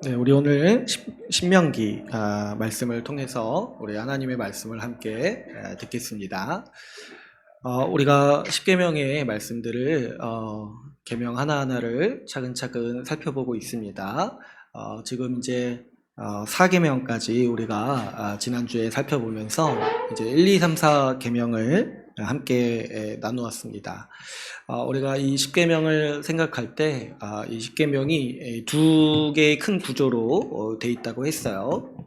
네, 우리 오늘 신명기 말씀을 통해서 우리 하나님의 말씀을 함께 듣겠습니다. 우리가 십계명의 말씀들을 계명 하나하나를 차근차근 살펴보고 있습니다. 지금 이제 4계명까지 우리가 지난주에 살펴보면서 이제 1, 2, 3, 4계명을 함께 나누었습니다. 우리가 이 십계명을 생각할 때 이 십계명이 두 개의 큰 구조로 돼 있다고 했어요.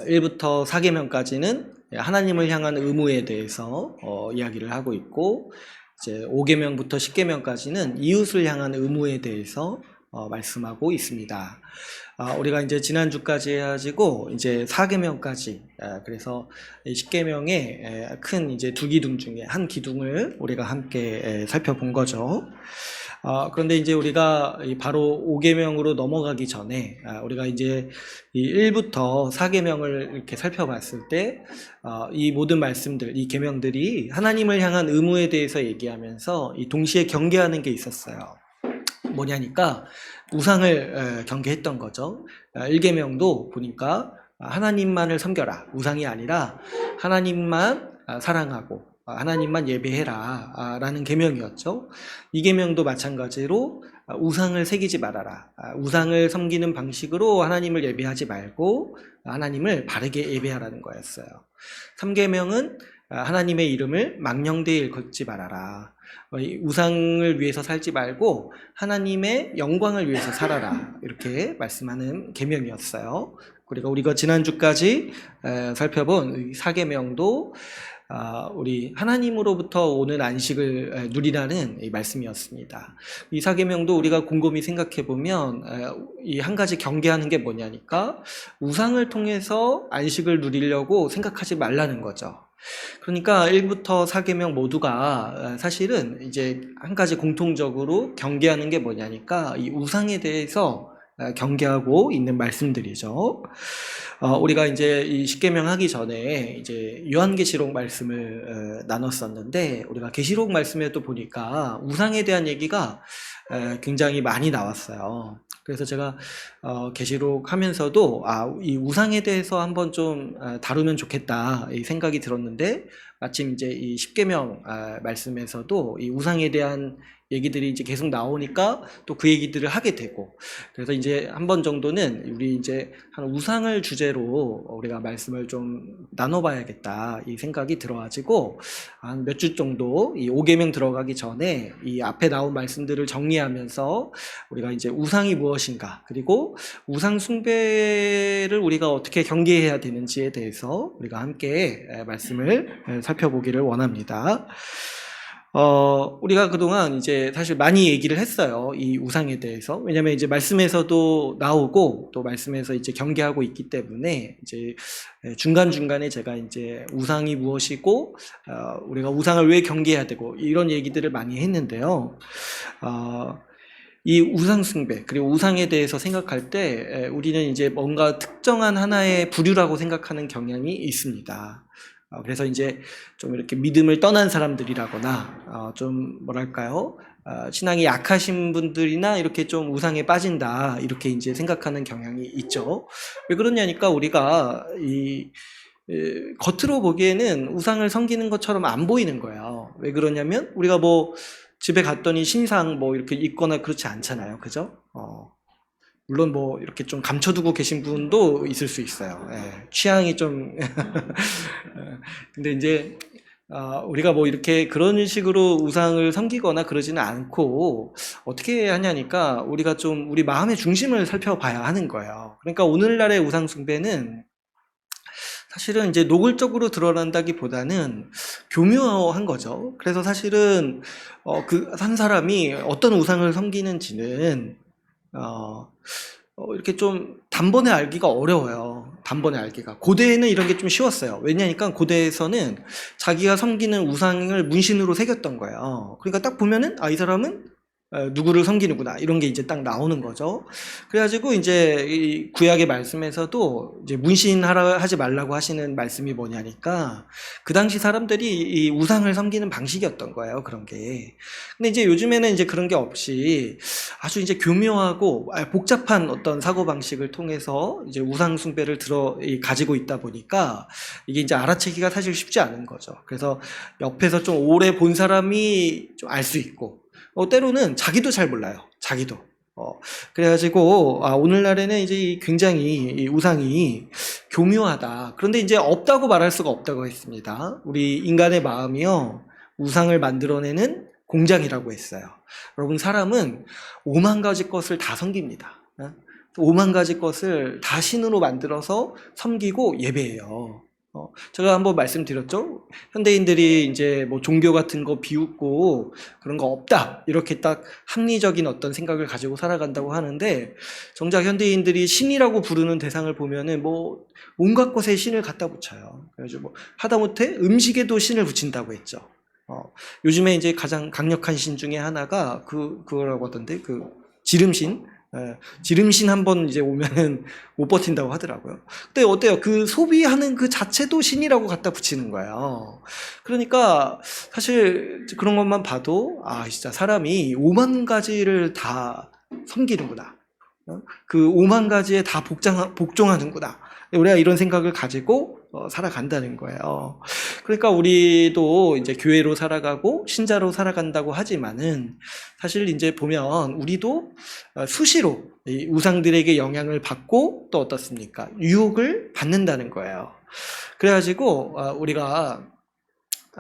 1부터 4계명까지는 하나님을 향한 의무에 대해서 이야기를 하고 있고, 이제 5계명부터 10계명까지는 이웃을 향한 의무에 대해서 말씀하고 있습니다. 우리가 이제 지난주까지 해가지고 이제 4계명까지, 그래서 10계명의 큰 이제 두 기둥 중에 한 기둥을 우리가 함께 살펴본 거죠. 그런데 이제 우리가 바로 5계명으로 넘어가기 전에 우리가 이제 이 1부터 4계명을 이렇게 살펴봤을 때 이 모든 말씀들, 이 계명들이 하나님을 향한 의무에 대해서 얘기하면서 이 동시에 경계하는 게 있었어요. 뭐냐니까 우상을 경계했던 거죠. 1계명도 보니까 하나님만을 섬겨라, 우상이 아니라 하나님만 사랑하고 하나님만 예배해라 라는 계명이었죠. 2계명도 마찬가지로 우상을 새기지 말아라, 우상을 섬기는 방식으로 하나님을 예배하지 말고 하나님을 바르게 예배하라는 거였어요. 3계명은 하나님의 이름을 망령되이 일컫지 말아라, 우상을 위해서 살지 말고 하나님의 영광을 위해서 살아라, 이렇게 말씀하는 계명이었어요. 그리고 우리가 지난주까지 살펴본 4계명도 우리 하나님으로부터 오는 안식을 누리라는 이 말씀이었습니다. 이 4계명도 우리가 곰곰이 생각해 보면 이 한 가지 경계하는 게 뭐냐니까 우상을 통해서 안식을 누리려고 생각하지 말라는 거죠. 그러니까 1부터 4계명 모두가 사실은 이제 한 가지 공통적으로 경계하는 게 뭐냐니까 이 우상에 대해서 경계하고 있는 말씀들이죠. 우리가 이제 이 십계명 하기 전에 이제 요한계시록 말씀을 나눴었는데, 우리가 계시록 말씀에도 보니까 우상에 대한 얘기가 굉장히 많이 나왔어요. 그래서 제가 계시록 하면서도 이 우상에 대해서 한번 좀 다루면 좋겠다 이 생각이 들었는데, 마침 이제 이 십계명 말씀에서도 이 우상에 대한 얘기들이 이제 계속 나오니까 또 그 얘기들을 하게 되고, 그래서 이제 한 번 정도는 우리 이제 한 우상을 주제로 우리가 말씀을 좀 나눠봐야겠다 이 생각이 들어가지고 한 몇 주 정도 이 5계명 들어가기 전에 이 앞에 나온 말씀들을 정리하면서 우리가 이제 우상이 무엇인가, 그리고 우상 숭배를 우리가 어떻게 경계해야 되는지에 대해서 우리가 함께 말씀을 살펴보기를 원합니다. 우리가 그동안 이제 사실 많이 얘기를 했어요, 이 우상에 대해서. 왜냐면 이제 말씀에서도 나오고 또 말씀에서 이제 경계하고 있기 때문에 이제 중간중간에 제가 이제 우상이 무엇이고 우리가 우상을 왜 경계해야 되고 이런 얘기들을 많이 했는데요. 이 우상 숭배 그리고 우상에 대해서 생각할 때 우리는 이제 뭔가 특정한 하나의 부류라고 생각하는 경향이 있습니다. 그래서 이제 좀 이렇게 믿음을 떠난 사람들이라거나 좀 뭐랄까요, 신앙이 약하신 분들이나 이렇게 좀 우상에 빠진다 이렇게 이제 생각하는 경향이 있죠. 왜 그러냐니까 우리가 이 겉으로 보기에는 우상을 섬기는 것처럼 안 보이는 거예요. 왜 그러냐면 우리가 뭐 집에 갔더니 신상 뭐 이렇게 있거나 그렇지 않잖아요, 그죠? 물론 뭐 이렇게 좀 감춰두고 계신 분도 있을 수 있어요. 취향이 좀 근데 이제 우리가 뭐 이렇게 그런 식으로 우상을 섬기거나 그러지는 않고 어떻게 하냐니까 우리가 좀 우리 마음의 중심을 살펴봐야 하는 거예요. 그러니까 오늘날의 우상 숭배는 사실은 이제 노골적으로 드러난다기보다는 교묘한 거죠. 그래서 사실은 그 한 사람이 어떤 우상을 섬기는지는 이렇게 좀 단번에 알기가 어려워요. 단번에 알기가. 고대에는 이런 게 좀 쉬웠어요. 왜냐니까 고대에서는 자기가 섬기는 우상을 문신으로 새겼던 거예요. 그러니까 딱 보면은 이 사람은 누구를 섬기는구나 이런 게 이제 딱 나오는 거죠. 그래가지고 이제 이 구약의 말씀에서도 이제 하지 말라고 하시는 말씀이 뭐냐니까 그 당시 사람들이 이 우상을 섬기는 방식이었던 거예요. 그런 게. 근데 이제 요즘에는 이제 그런 게 없이 아주 이제 교묘하고 복잡한 어떤 사고 방식을 통해서 이제 우상 숭배를 가지고 있다 보니까 이게 이제 알아채기가 사실 쉽지 않은 거죠. 그래서 옆에서 좀 오래 본 사람이 좀 알 수 있고. 때로는 자기도 잘 몰라요. 자기도. 그래가지고, 오늘날에는 이제 굉장히 이 우상이 교묘하다. 그런데 이제 없다고 말할 수가 없다고 했습니다. 우리 인간의 마음이요, 우상을 만들어내는 공장이라고 했어요. 여러분, 사람은 5만 가지 것을 다 섬깁니다. 5만 가지 것을 다 신으로 만들어서 섬기고 예배해요. 제가 한번 말씀드렸죠? 현대인들이 이제 뭐 종교 같은 거 비웃고 그런 거 없다. 이렇게 딱 합리적인 어떤 생각을 가지고 살아간다고 하는데 정작 현대인들이 신이라고 부르는 대상을 보면은 뭐 온갖 것에 신을 갖다 붙여요. 그래가지고 뭐 하다못해 음식에도 신을 붙인다고 했죠. 요즘에 이제 가장 강력한 신 중에 하나가 그거라고 하던데 지름신. 지름신 한번 이제 오면은 못 버틴다고 하더라고요. 근데 어때요? 그 소비하는 그 자체도 신이라고 갖다 붙이는 거예요. 그러니까 사실 그런 것만 봐도 진짜 사람이 5만 가지를 다 섬기는구나. 그 5만 가지에 다 복종하는구나. 우리가 이런 생각을 가지고 살아간다는 거예요. 그러니까 우리도 이제 교회로 살아가고 신자로 살아간다고 하지만은 사실 이제 보면 우리도 수시로 이 우상들에게 영향을 받고 또 어떻습니까? 유혹을 받는다는 거예요. 그래가지고 우리가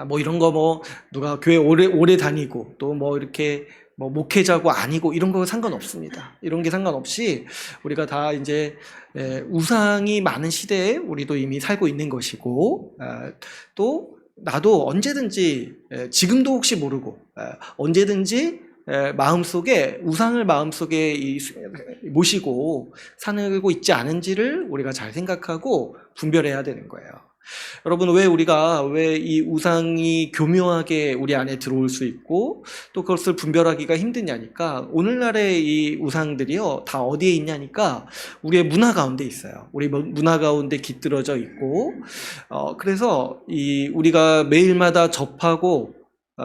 뭐 이런 거 뭐 누가 교회 오래 다니고 또 뭐 이렇게 뭐 목회자고 아니고 이런 거 상관없습니다. 이런 게 상관없이 우리가 다 이제 우상이 많은 시대에 우리도 이미 살고 있는 것이고 또 나도 언제든지 지금도 혹시 모르고 언제든지 마음속에 우상을 마음속에 모시고 살고 있지 않은지를 우리가 잘 생각하고 분별해야 되는 거예요. 여러분 왜 이 우상이 교묘하게 우리 안에 들어올 수 있고 또 그것을 분별하기가 힘드냐니까 오늘날의 이 우상들이요 다 어디에 있냐니까 우리의 문화 가운데 있어요. 우리 문화 가운데 깃들어져 있고 그래서 우리가 매일마다 접하고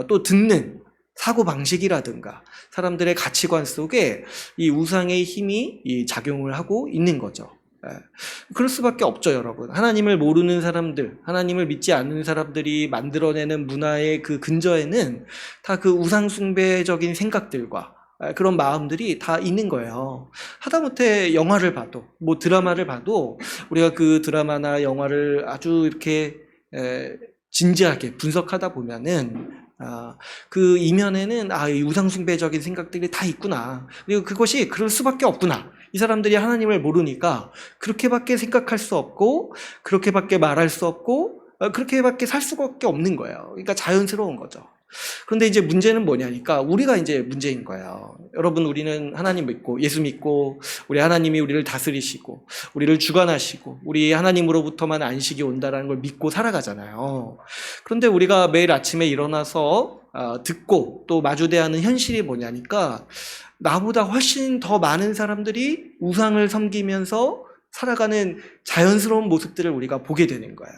또 듣는 사고 방식이라든가 사람들의 가치관 속에 이 우상의 힘이 작용을 하고 있는 거죠. 그럴 수밖에 없죠, 여러분. 하나님을 모르는 사람들, 하나님을 믿지 않는 사람들이 만들어내는 문화의 그 근저에는 다 그 우상숭배적인 생각들과 그런 마음들이 다 있는 거예요. 하다못해 영화를 봐도, 뭐 드라마를 봐도 우리가 그 드라마나 영화를 아주 이렇게 진지하게 분석하다 보면은 그 이면에는 이 우상숭배적인 생각들이 다 있구나. 그리고 그것이 그럴 수밖에 없구나. 이 사람들이 하나님을 모르니까 그렇게밖에 생각할 수 없고 그렇게밖에 말할 수 없고 그렇게밖에 살 수밖에 없는 거예요. 그러니까 자연스러운 거죠. 그런데 이제 문제는 뭐냐니까 우리가 이제 문제인 거예요. 여러분 우리는 하나님 믿고 예수 믿고 우리 하나님이 우리를 다스리시고 우리를 주관하시고 우리 하나님으로부터만 안식이 온다라는 걸 믿고 살아가잖아요. 그런데 우리가 매일 아침에 일어나서 듣고 또 마주대하는 현실이 뭐냐니까 나보다 훨씬 더 많은 사람들이 우상을 섬기면서 살아가는 자연스러운 모습들을 우리가 보게 되는 거예요.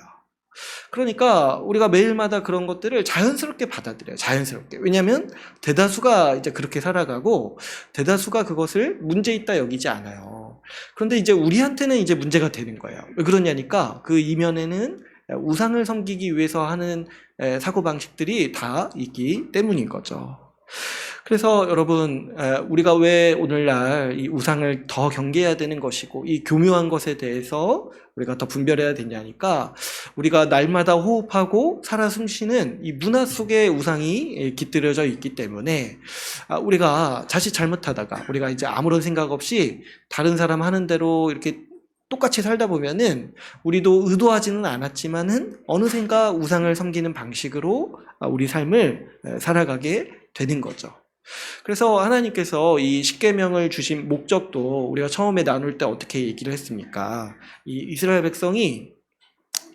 그러니까 우리가 매일마다 그런 것들을 자연스럽게 받아들여요. 자연스럽게. 왜냐하면 대다수가 이제 그렇게 살아가고 대다수가 그것을 문제 있다 여기지 않아요. 그런데 이제 우리한테는 이제 문제가 되는 거예요. 왜 그러냐니까 그 이면에는 우상을 섬기기 위해서 하는 사고방식들이 다 있기 때문인 거죠. 그래서 여러분 우리가 왜 오늘날 이 우상을 더 경계해야 되는 것이고 이 교묘한 것에 대해서 우리가 더 분별해야 되냐니까 우리가 날마다 호흡하고 살아 숨쉬는 이 문화 속에 우상이 깃들여져 있기 때문에 우리가 자칫 잘못하다가 우리가 이제 아무런 생각 없이 다른 사람 하는 대로 이렇게 똑같이 살다 보면은 우리도 의도하지는 않았지만은 어느샌가 우상을 섬기는 방식으로 우리 삶을 살아가게 되는 거죠. 그래서 하나님께서 이 십계명을 주신 목적도 우리가 처음에 나눌 때 어떻게 얘기를 했습니까? 이 이스라엘 백성이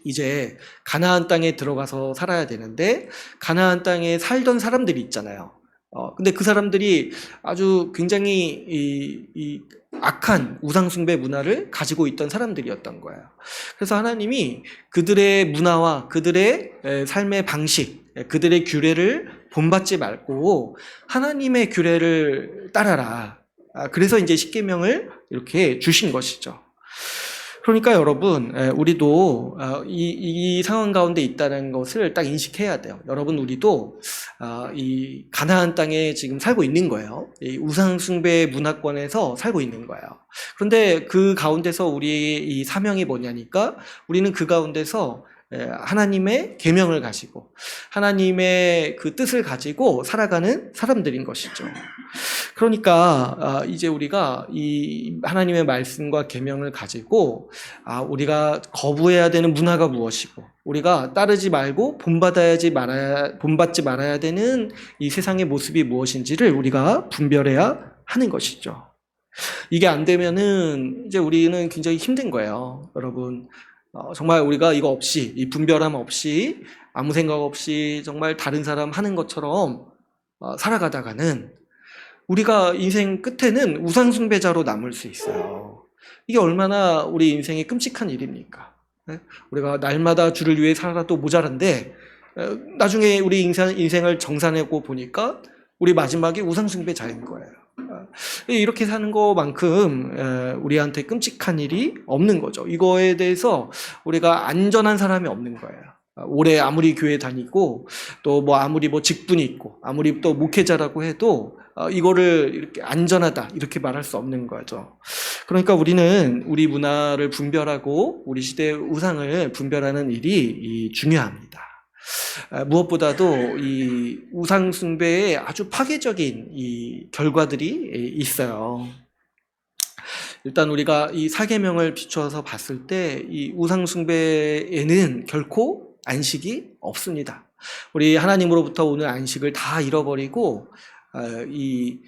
이제 가나안 땅에 들어가서 살아야 되는데 가나안 땅에 살던 사람들이 있잖아요. 근데 그 사람들이 아주 굉장히 이 악한 우상숭배 문화를 가지고 있던 사람들이었던 거예요. 그래서 하나님이 그들의 문화와 그들의 삶의 방식, 그들의 규례를 본받지 말고 하나님의 규례를 따라라. 그래서 이제 십계명을 이렇게 주신 것이죠. 그러니까 여러분, 우리도 이 상황 가운데 있다는 것을 딱 인식해야 돼요. 여러분, 우리도 이 가나안 땅에 지금 살고 있는 거예요. 이 우상 숭배 문화권에서 살고 있는 거예요. 그런데 그 가운데서 우리의 이 사명이 뭐냐니까 우리는 그 가운데서 하나님의 계명을 가지고 하나님의 그 뜻을 가지고 살아가는 사람들인 것이죠. 그러니까 이제 우리가 이 하나님의 말씀과 계명을 가지고 우리가 거부해야 되는 문화가 무엇이고 우리가 따르지 말고 본받지 말아야 되는 이 세상의 모습이 무엇인지를 우리가 분별해야 하는 것이죠. 이게 안 되면은 이제 우리는 굉장히 힘든 거예요, 여러분. 정말 우리가 이거 없이, 이 분별함 없이, 아무 생각 없이 정말 다른 사람 하는 것처럼 살아가다가는 우리가 인생 끝에는 우상숭배자로 남을 수 있어요. 이게 얼마나 우리 인생의 끔찍한 일입니까? 우리가 날마다 주를 위해 살아도 모자란데 나중에 우리 인생을 정산하고 보니까 우리 마지막에 우상숭배자인 거예요. 이렇게 사는 것만큼 우리한테 끔찍한 일이 없는 거죠. 이거에 대해서 우리가 안전한 사람이 없는 거예요. 오래 아무리 교회 다니고 또 뭐 아무리 뭐 직분이 있고 아무리 또 목회자라고 해도 이거를 이렇게 안전하다 이렇게 말할 수 없는 거죠. 그러니까 우리는 우리 문화를 분별하고 우리 시대의 우상을 분별하는 일이 중요합니다. 무엇보다도 이 우상 숭배에 아주 파괴적인 이 결과들이 있어요. 일단 우리가 이 사계명을 비추어서 봤을 때 이 우상 숭배에는 결코 안식이 없습니다. 우리 하나님으로부터 오는 안식을 다 잃어버리고 이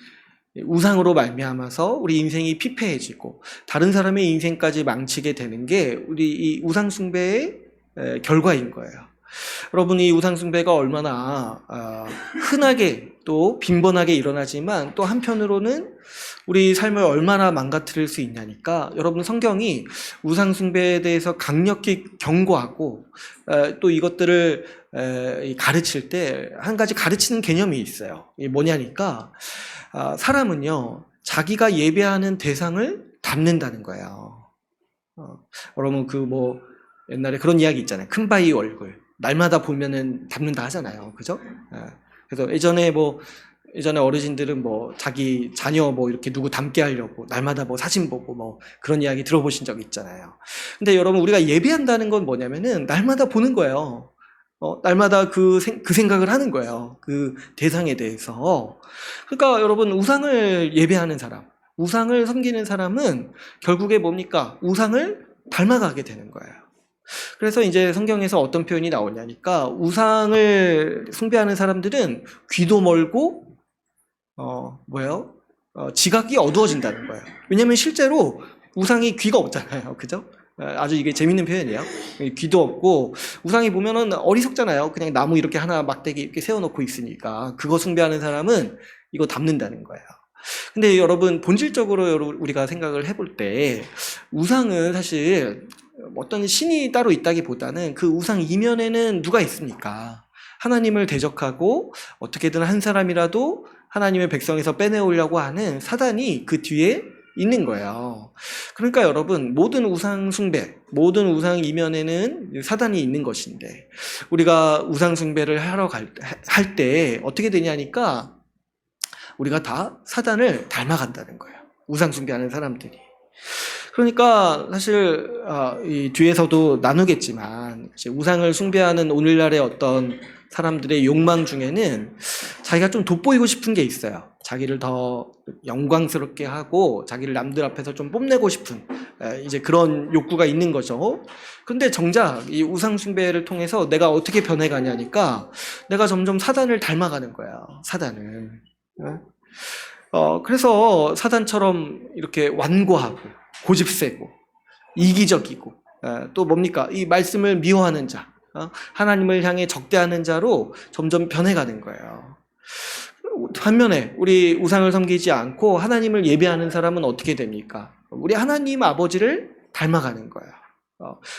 우상으로 말미암아서 우리 인생이 피폐해지고 다른 사람의 인생까지 망치게 되는 게 우리 이 우상 숭배의 결과인 거예요. 여러분, 이 우상 숭배가 얼마나 흔하게 또 빈번하게 일어나지만 또 한편으로는 우리 삶을 얼마나 망가뜨릴 수 있냐니까 여러분, 성경이 우상 숭배에 대해서 강력히 경고하고 또 이것들을 가르칠 때 한 가지 가르치는 개념이 있어요. 이게 뭐냐니까 사람은요 자기가 예배하는 대상을 닮는다는 거예요. 여러분, 그 뭐 옛날에 그런 이야기 있잖아요. 큰 바위 얼굴 날마다 보면은 닮는다 하잖아요. 그죠? 그래서 예전에 어르신들은 뭐 자기 자녀 뭐 이렇게 누구 닮게 하려고 날마다 뭐 사진 보고 뭐 그런 이야기 들어보신 적 있잖아요. 근데 여러분, 우리가 예배한다는 건 뭐냐면은 날마다 보는 거예요. 날마다 그 생각을 하는 거예요. 그 대상에 대해서. 그러니까 여러분, 우상을 예배하는 사람, 우상을 섬기는 사람은 결국에 뭡니까? 우상을 닮아가게 되는 거예요. 그래서 이제 성경에서 어떤 표현이 나오냐니까 우상을 숭배하는 사람들은 귀도 멀고 지각이 어두워진다는 거예요. 왜냐하면 실제로 우상이 귀가 없잖아요, 그죠? 아주 이게 재밌는 표현이에요. 귀도 없고 우상이 보면은 어리석잖아요. 그냥 나무 이렇게 하나 막대기 이렇게 세워놓고 있으니까 그거 숭배하는 사람은 이거 닮는다는 거예요. 근데 여러분, 본질적으로 우리가 생각을 해볼 때 우상은 사실 어떤 신이 따로 있다기보다는 그 우상 이면에는 누가 있습니까? 하나님을 대적하고 어떻게든 한 사람이라도 하나님의 백성에서 빼내오려고 하는 사단이 그 뒤에 있는 거예요. 그러니까 여러분, 모든 우상 숭배, 모든 우상 이면에는 사단이 있는 것인데 우리가 우상 숭배를 하러 할 때 어떻게 되냐니까 우리가 다 사단을 닮아간다는 거예요. 우상 숭배하는 사람들이. 그러니까 사실 이 뒤에서도 나누겠지만 우상을 숭배하는 오늘날의 어떤 사람들의 욕망 중에는 자기가 좀 돋보이고 싶은 게 있어요. 자기를 더 영광스럽게 하고 자기를 남들 앞에서 좀 뽐내고 싶은 이제 그런 욕구가 있는 거죠. 그런데 정작 이 우상 숭배를 통해서 내가 어떻게 변해가냐니까 내가 점점 사단을 닮아가는 거야. 사단을. 그래서 사단처럼 이렇게 완고하고 고집세고 이기적이고 또 뭡니까? 이 말씀을 미워하는 자, 하나님을 향해 적대하는 자로 점점 변해가는 거예요. 반면에 우리 우상을 섬기지 않고 하나님을 예배하는 사람은 어떻게 됩니까? 우리 하나님 아버지를 닮아가는 거예요.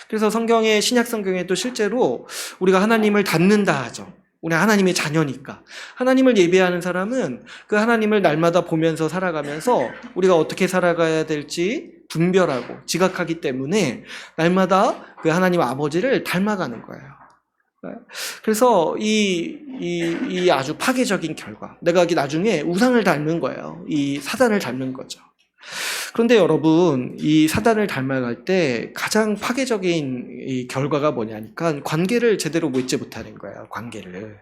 그래서 성경에, 신약 성경에도 실제로 우리가 하나님을 닮는다 하죠. 우리 하나님의 자녀니까. 하나님을 예배하는 사람은 그 하나님을 날마다 보면서 살아가면서 우리가 어떻게 살아가야 될지 분별하고 지각하기 때문에 날마다 그 하나님 아버지를 닮아가는 거예요. 그래서 이 아주 파괴적인 결과, 내가 나중에 우상을 닮는 거예요. 이 사단을 닮는 거죠. 그런데 여러분, 이 사단을 닮아갈 때 가장 파괴적인 이 결과가 뭐냐니까 관계를 제대로 맺지 못하는 거예요. 관계를.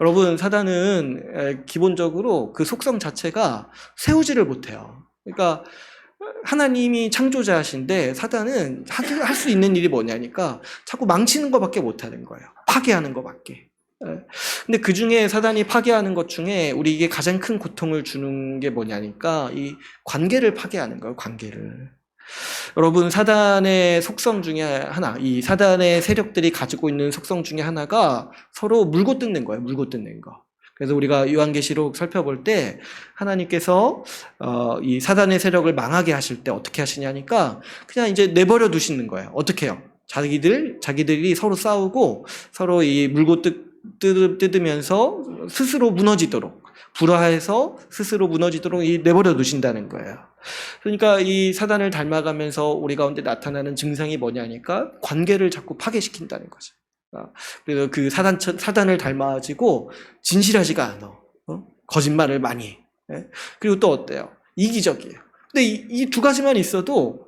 여러분, 사단은 기본적으로 그 속성 자체가 세우지를 못해요. 그러니까 하나님이 창조자신데 사단은 할 수 있는 일이 뭐냐니까 자꾸 망치는 것밖에 못하는 거예요. 파괴하는 것밖에. 근데 그 중에 사단이 파괴하는 것 중에 우리에게 가장 큰 고통을 주는 게 뭐냐니까 이 관계를 파괴하는 거예요. 관계를. 여러분, 사단의 속성 중에 하나, 이 사단의 세력들이 가지고 있는 속성 중에 하나가 서로 물고 뜯는 거예요. 물고 뜯는 거. 그래서 우리가 요한계시록 살펴볼 때 하나님께서 이 사단의 세력을 망하게 하실 때 어떻게 하시냐니까 그냥 이제 내버려 두시는 거예요. 어떻게 해요? 자기들이 서로 싸우고 서로 이 물고 뜯으면서 스스로 무너지도록, 불화해서 스스로 무너지도록 내버려 두신다는 거예요. 그러니까 이 사단을 닮아가면서 우리 가운데 나타나는 증상이 뭐냐니까 관계를 자꾸 파괴시킨다는 거죠. 그래서 그 사단을 닮아가지고 진실하지가 않아. 거짓말을 많이 해. 그리고 또 어때요? 이기적이에요. 근데 이 두 가지만 있어도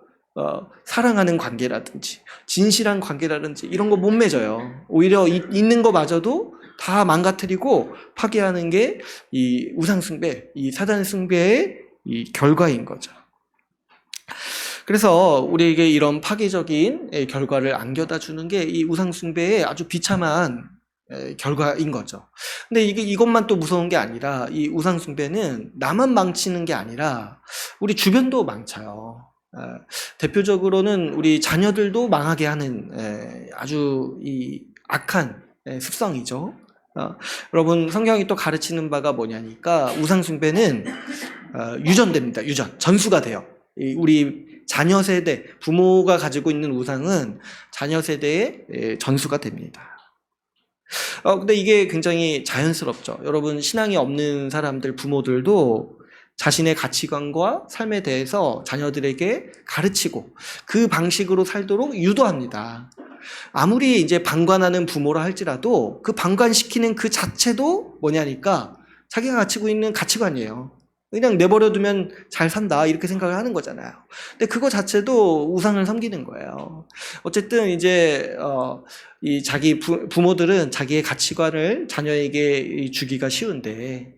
사랑하는 관계라든지 진실한 관계라든지 이런 거 못 맺어요. 오히려 있는 거마저도 다 망가뜨리고 파괴하는 게 이 우상 숭배, 이 사단 숭배의 이 결과인 거죠. 그래서 우리에게 이런 파괴적인 결과를 안겨다 주는 게 이 우상 숭배의 아주 비참한 결과인 거죠. 근데 이것만 또 무서운 게 아니라 이 우상 숭배는 나만 망치는 게 아니라 우리 주변도 망쳐요. 대표적으로는 우리 자녀들도 망하게 하는 아주 이 악한 습성이죠. 여러분, 성경이 또 가르치는 바가 뭐냐니까 우상 숭배는 유전됩니다. 전수가 돼요. 우리 자녀 세대, 부모가 가지고 있는 우상은 자녀 세대에 전수가 됩니다. 근데 이게 굉장히 자연스럽죠. 여러분, 신앙이 없는 사람들, 부모들도 자신의 가치관과 삶에 대해서 자녀들에게 가르치고 그 방식으로 살도록 유도합니다. 아무리 이제 방관하는 부모라 할지라도 그 방관시키는 그 자체도 뭐냐니까 자기가 가지고 있는 가치관이에요. 그냥 내버려두면 잘 산다 이렇게 생각을 하는 거잖아요. 근데 그거 자체도 우상을 섬기는 거예요. 어쨌든 이제 이 자기 부모들은 자기의 가치관을 자녀에게 주기가 쉬운데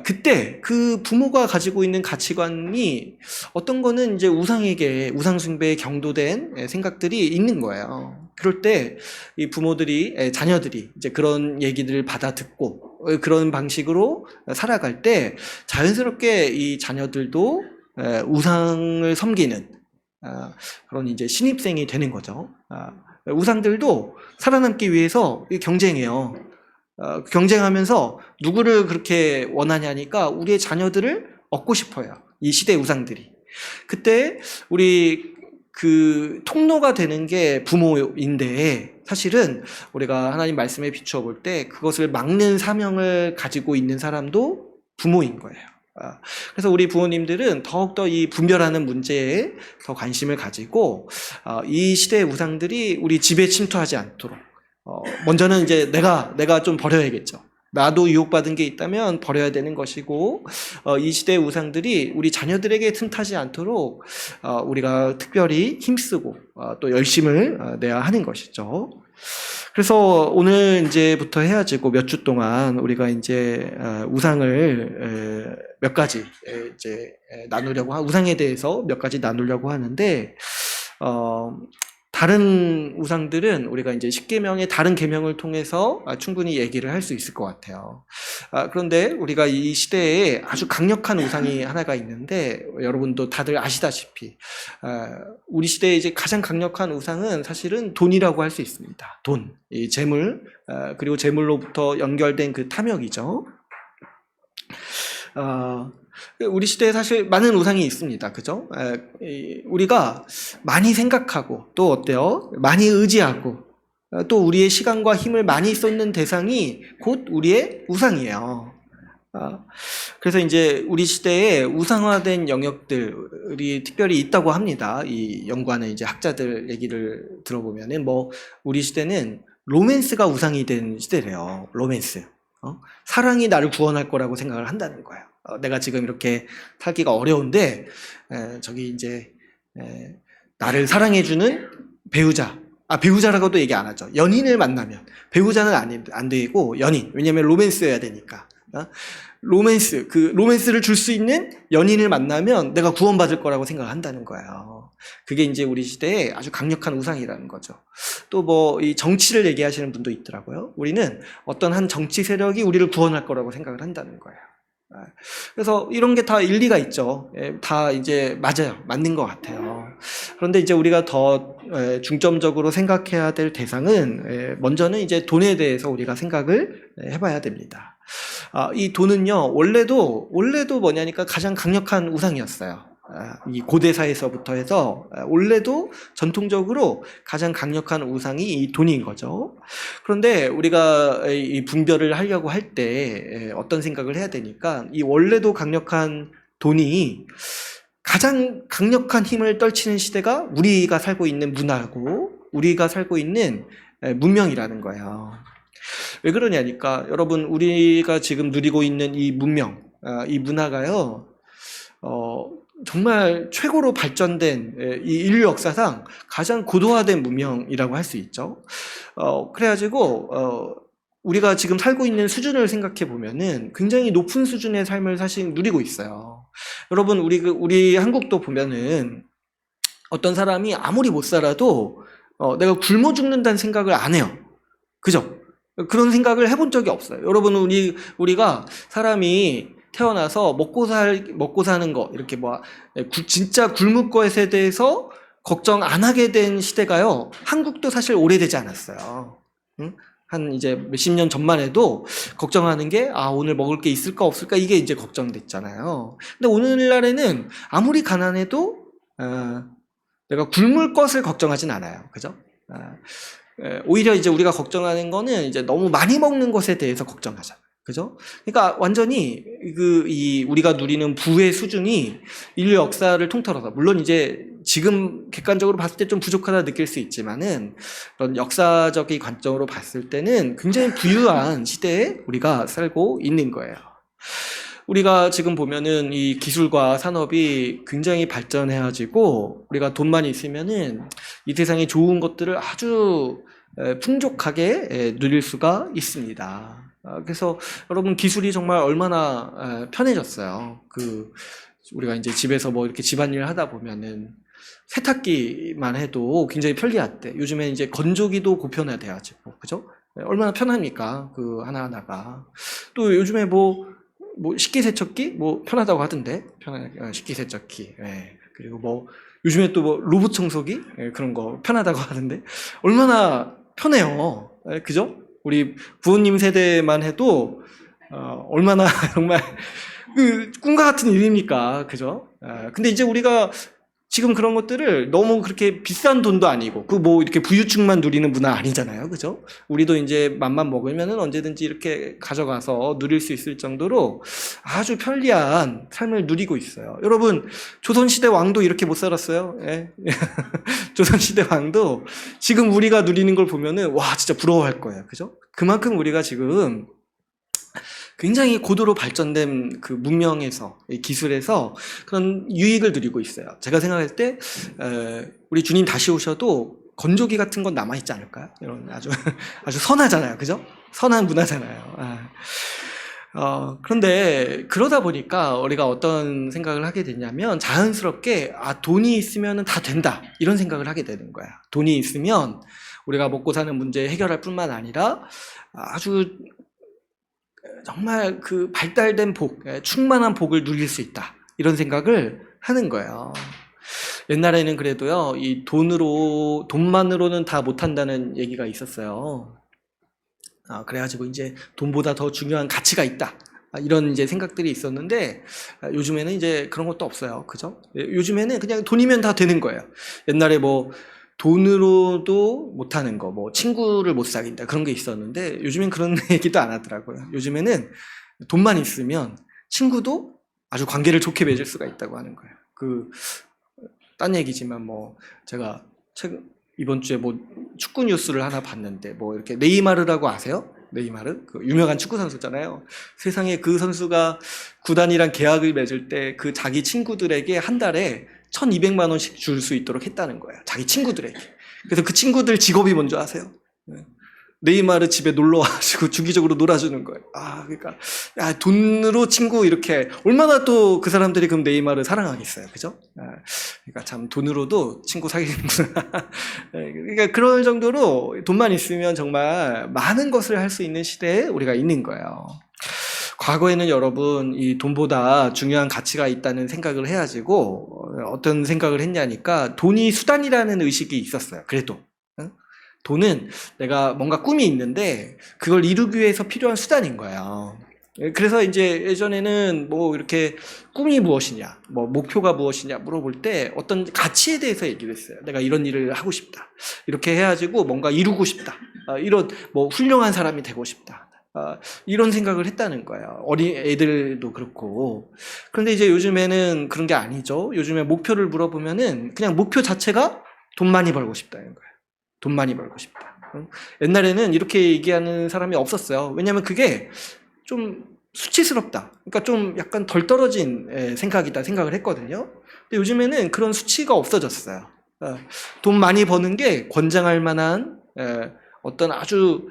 그때 그 부모가 가지고 있는 가치관이 어떤 거는 이제 우상 숭배에 경도된 생각들이 있는 거예요. 그럴 때 이 부모들이, 자녀들이 이제 그런 얘기들을 받아 듣고 그런 방식으로 살아갈 때 자연스럽게 이 자녀들도 우상을 섬기는 그런 이제 신입생이 되는 거죠. 우상들도 살아남기 위해서 경쟁해요. 경쟁하면서 누구를 그렇게 원하냐니까 우리의 자녀들을 얻고 싶어요. 이 시대 우상들이. 그때 우리 그 통로가 되는 게 부모인데 사실은 우리가 하나님 말씀에 비추어 볼 때 그것을 막는 사명을 가지고 있는 사람도 부모인 거예요. 그래서 우리 부모님들은 더욱더 이 분별하는 문제에 더 관심을 가지고 이 시대의 우상들이 우리 집에 침투하지 않도록 먼저는 이제 내가 좀 버려야겠죠. 나도 유혹받은 게 있다면 버려야 되는 것이고 이 시대의 우상들이 우리 자녀들에게 틈타지 않도록 우리가 특별히 힘쓰고 또 열심을 내야 하는 것이죠. 그래서 오늘 이제부터 해야지고 몇 주 동안 우리가 이제 우상을 몇 가지 이제 우상에 대해서 몇 가지 나누려고 하는데 다른 우상들은 우리가 이제 10계명의 다른 계명을 통해서 충분히 얘기를 할 수 있을 것 같아요. 그런데 우리가 이 시대에 아주 강력한 우상이 하나가 있는데 여러분도 다들 아시다시피 우리 시대에 이제 가장 강력한 우상은 사실은 돈이라고 할 수 있습니다. 돈, 이 재물, 그리고 재물로부터 연결된 그 탐욕이죠. 우리 시대에 사실 많은 우상이 있습니다. 그죠? 우리가 많이 생각하고 또 어때요? 많이 의지하고 또 우리의 시간과 힘을 많이 쏟는 대상이 곧 우리의 우상이에요. 그래서 이제 우리 시대에 우상화된 영역들이 특별히 있다고 합니다. 이 연구하는 이제 학자들 얘기를 들어보면은 뭐 우리 시대는 로맨스가 우상이 된 시대래요. 로맨스. 사랑이 나를 구원할 거라고 생각을 한다는 거예요. 내가 지금 이렇게 살기가 어려운데 저기 이제 나를 사랑해주는 배우자. 배우자라고도 얘기 안 하죠. 연인을 만나면 배우자는 안 되고 연인. 왜냐면 로맨스여야 되니까. 로맨스를 줄 수 있는 연인을 만나면 내가 구원받을 거라고 생각을 한다는 거예요. 그게 이제 우리 시대에 아주 강력한 우상이라는 거죠. 또 뭐 이 정치를 얘기하시는 분도 있더라고요. 우리는 어떤 한 정치 세력이 우리를 구원할 거라고 생각을 한다는 거예요. 그래서 이런 게 다 일리가 있죠. 다 이제 맞아요. 맞는 것 같아요. 그런데 이제 우리가 더 중점적으로 생각해야 될 대상은 먼저는 이제 돈에 대해서 우리가 생각을 해봐야 됩니다. 이 돈은요, 원래도 뭐냐니까 가장 강력한 우상이었어요. 이 고대사에서부터 해서 원래도 전통적으로 가장 강력한 우상이 이 돈인 거죠. 그런데 우리가 이 분별을 하려고 할 때 어떤 생각을 해야 되니까 이 원래도 강력한 돈이 가장 강력한 힘을 떨치는 시대가 우리가 살고 있는 문화고 우리가 살고 있는 문명이라는 거예요. 왜 그러냐니까 여러분 우리가 지금 누리고 있는 이 문명, 이 문화가요, 정말 최고로 발전된 이 인류 역사상 가장 고도화된 문명이라고 할 수 있죠. 그래가지고 우리가 지금 살고 있는 수준을 생각해 보면은 굉장히 높은 수준의 삶을 사실 누리고 있어요. 여러분 우리 한국도 보면은 어떤 사람이 아무리 못 살아도 내가 굶어 죽는다는 생각을 안 해요. 그죠? 그런 생각을 해본 적이 없어요. 여러분 우리가 사람이 태어나서 먹고 사는 거 이렇게 진짜 굶을 것에 대해서 걱정 안 하게 된 시대가요. 한국도 사실 오래되지 않았어요. 응? 한 이제 몇십 년 전만 해도 걱정하는 게 오늘 먹을 게 있을까 없을까 이게 이제 걱정됐잖아요. 근데 오늘날에는 아무리 가난해도 내가 굶을 것을 걱정하진 않아요. 그죠? 오히려 이제 우리가 걱정하는 거는 이제 너무 많이 먹는 것에 대해서 걱정하잖아요. 그죠? 그러니까 완전히 우리가 누리는 부의 수준이 인류 역사를 통틀어서 물론 이제 지금 객관적으로 봤을 때 좀 부족하다 느낄 수 있지만은 그런 역사적인 관점으로 봤을 때는 굉장히 부유한 시대에 우리가 살고 있는 거예요. 우리가 지금 보면은 이 기술과 산업이 굉장히 발전해가지고 우리가 돈만 있으면은 이 세상에 좋은 것들을 아주 풍족하게 누릴 수가 있습니다. 그래서 여러분 기술이 정말 얼마나 편해졌어요. 우리가 이제 집에서 뭐 이렇게 집안일 하다 보면은 세탁기만 해도 굉장히 편리하대. 요즘에 이제 건조기도 고편화돼가지고, 그죠? 얼마나 편합니까? 하나하나가. 또 요즘에 뭐 식기세척기? 편하다고 하던데? 식기세척기. 그리고 요즘에 또 로봇 청소기? 그런 거 편하다고 하던데? 얼마나 편해요. 그죠? 우리 부모님 세대만 해도, 얼마나 정말, 꿈과 같은 일입니까? 그죠? 근데 이제 우리가 지금 그런 것들을 너무 그렇게 비싼 돈도 아니고, 이렇게 부유층만 누리는 문화 아니잖아요. 그죠? 우리도 이제 맘만 먹으면은 언제든지 이렇게 가져가서 누릴 수 있을 정도로 아주 편리한 삶을 누리고 있어요. 여러분, 조선시대 왕도 이렇게 못 살았어요. 예? 조선시대 왕도 지금 우리가 누리는 걸 보면은, 와, 진짜 부러워할 거예요. 그죠? 그만큼 우리가 지금 굉장히 고도로 발전된 문명에서, 기술에서 그런 유익을 누리고 있어요. 제가 생각할 때, 우리 주님 다시 오셔도 건조기 같은 건 남아있지 않을까요? 이런 아주 선하잖아요. 그죠? 선한 문화잖아요. 그런데 그러다 보니까 우리가 어떤 생각을 하게 되냐면 자연스럽게 돈이 있으면 다 된다. 이런 생각을 하게 되는 거야. 돈이 있으면 우리가 먹고 사는 문제 해결할 뿐만 아니라 아주 정말 발달된 충만한 복을 누릴 수 있다. 이런 생각을 하는 거예요. 옛날에는 그래도요, 이 돈만으로는 다 못한다는 얘기가 있었어요. 그래가지고 이제 돈보다 더 중요한 가치가 있다. 이런 이제 생각들이 있었는데 요즘에는 이제 그런 것도 없어요. 그죠? 요즘에는 그냥 돈이면 다 되는 거예요. 옛날에 뭐 돈으로도 못하는 거, 뭐 친구를 못 사귄다 그런 게 있었는데 요즘엔 그런 얘기도 안 하더라고요. 요즘에는 돈만 있으면 친구도 아주 관계를 좋게 맺을 수가 있다고 하는 거예요. 딴 얘기지만 뭐 제가 이번 주에 뭐 축구 뉴스를 하나 봤는데 뭐 이렇게 네이마르라고 아세요? 네이마르? 그 유명한 축구 선수잖아요. 세상에 그 선수가 구단이랑 계약을 맺을 때 그 자기 친구들에게 한 달에 1,200만 원씩 줄 수 있도록 했다는 거예요. 자기 친구들에게. 그래서 그 친구들 직업이 뭔지 아세요? 네이마르 집에 놀러 와가지고 주기적으로 놀아주는 거예요. 그러니까 야, 돈으로 친구 이렇게 얼마나 또 그 사람들이 그럼 네이마르 사랑하겠어요, 그죠? 그러니까 참 돈으로도 친구 사귀는구나. 그러니까 그럴 정도로 돈만 있으면 정말 많은 것을 할 수 있는 시대에 우리가 있는 거예요. 과거에는 여러분 이 돈보다 중요한 가치가 있다는 생각을 해가지고 어떤 생각을 했냐니까 돈이 수단이라는 의식이 있었어요. 그래도. 돈은 내가 뭔가 꿈이 있는데 그걸 이루기 위해서 필요한 수단인 거예요. 그래서 이제 예전에는 뭐 이렇게 꿈이 무엇이냐, 뭐 목표가 무엇이냐 물어볼 때 어떤 가치에 대해서 얘기를 했어요. 내가 이런 일을 하고 싶다. 이렇게 해가지고 뭔가 이루고 싶다. 이런 뭐 훌륭한 사람이 되고 싶다. 이런 생각을 했다는 거예요. 어린 애들도 그렇고. 그런데 이제 요즘에는 그런 게 아니죠. 요즘에 목표를 물어보면은 그냥 목표 자체가 돈 많이 벌고 싶다는 거예요. 돈 많이 벌고 싶다. 옛날에는 이렇게 얘기하는 사람이 없었어요. 왜냐하면 그게 좀 수치스럽다. 그러니까 좀 약간 덜 떨어진 생각이다 생각을 했거든요. 근데 요즘에는 그런 수치가 없어졌어요. 돈 많이 버는 게 권장할 만한 어떤 아주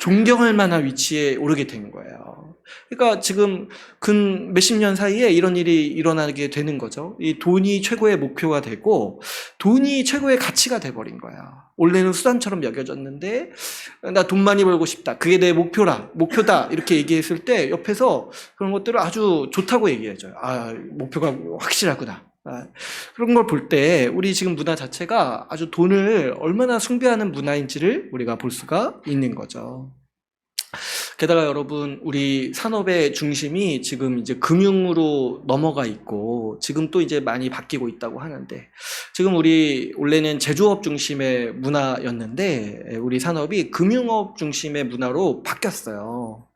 존경할 만한 위치에 오르게 된 거예요. 그러니까 지금 근 몇십 년 사이에 이런 일이 일어나게 되는 거죠. 이 돈이 최고의 목표가 되고 돈이 최고의 가치가 돼버린 거야. 원래는 수단처럼 여겨졌는데 나 돈 많이 벌고 싶다. 그게 내 목표다. 이렇게 얘기했을 때 옆에서 그런 것들을 아주 좋다고 얘기해줘요. 목표가 확실하구나. 그런 걸 볼 때 우리 지금 문화 자체가 아주 돈을 얼마나 숭배하는 문화인지를 우리가 볼 수가 있는 거죠. 게다가 여러분 우리 산업의 중심이 지금 이제 금융으로 넘어가 있고 지금 또 이제 많이 바뀌고 있다고 하는데 지금 우리 원래는 제조업 중심의 문화였는데 우리 산업이 금융업 중심의 문화로 바뀌었어요.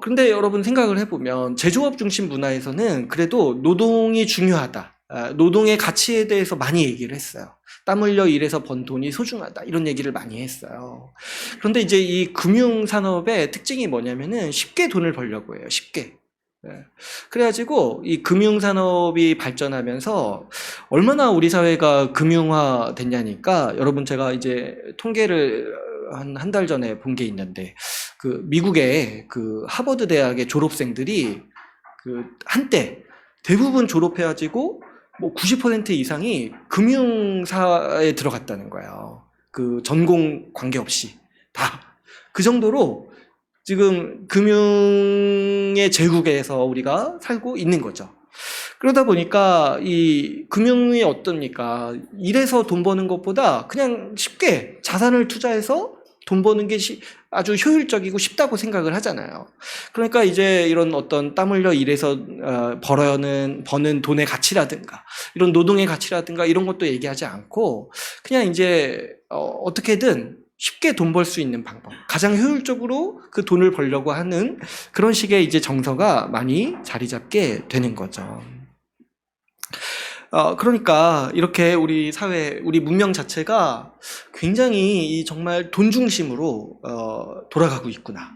그런데 여러분 생각을 해보면 제조업 중심 문화에서는 그래도 노동이 중요하다. 노동의 가치에 대해서 많이 얘기를 했어요. 땀 흘려 일해서 번 돈이 소중하다. 이런 얘기를 많이 했어요. 그런데 이제 이 금융산업의 특징이 뭐냐면은 쉽게 돈을 벌려고 해요. 쉽게. 그래가지고 이 금융산업이 발전하면서 얼마나 우리 사회가 금융화 됐냐니까 여러분 제가 이제 통계를 한 달 전에 본 게 있는데 그 미국의 그 하버드 대학의 졸업생들이 그 한때 대부분 졸업해가지고 뭐 90% 이상이 금융사에 들어갔다는 거예요. 그 전공 관계없이 다 그 정도로 지금 금융의 제국에서 우리가 살고 있는 거죠. 그러다 보니까 이 금융이 어떻습니까? 일해서 돈 버는 것보다 그냥 쉽게 자산을 투자해서 돈 버는 게 아주 효율적이고 쉽다고 생각을 하잖아요. 그러니까 이제 이런 어떤 땀 흘려 일해서 버는 돈의 가치라든가 이런 노동의 가치라든가 이런 것도 얘기하지 않고 그냥 이제 어떻게든 쉽게 돈 벌 수 있는 방법, 가장 효율적으로 그 돈을 벌려고 하는 그런 식의 이제 정서가 많이 자리 잡게 되는 거죠. 그러니까 이렇게 우리 사회, 우리 문명 자체가 굉장히 정말 돈 중심으로 돌아가고 있구나.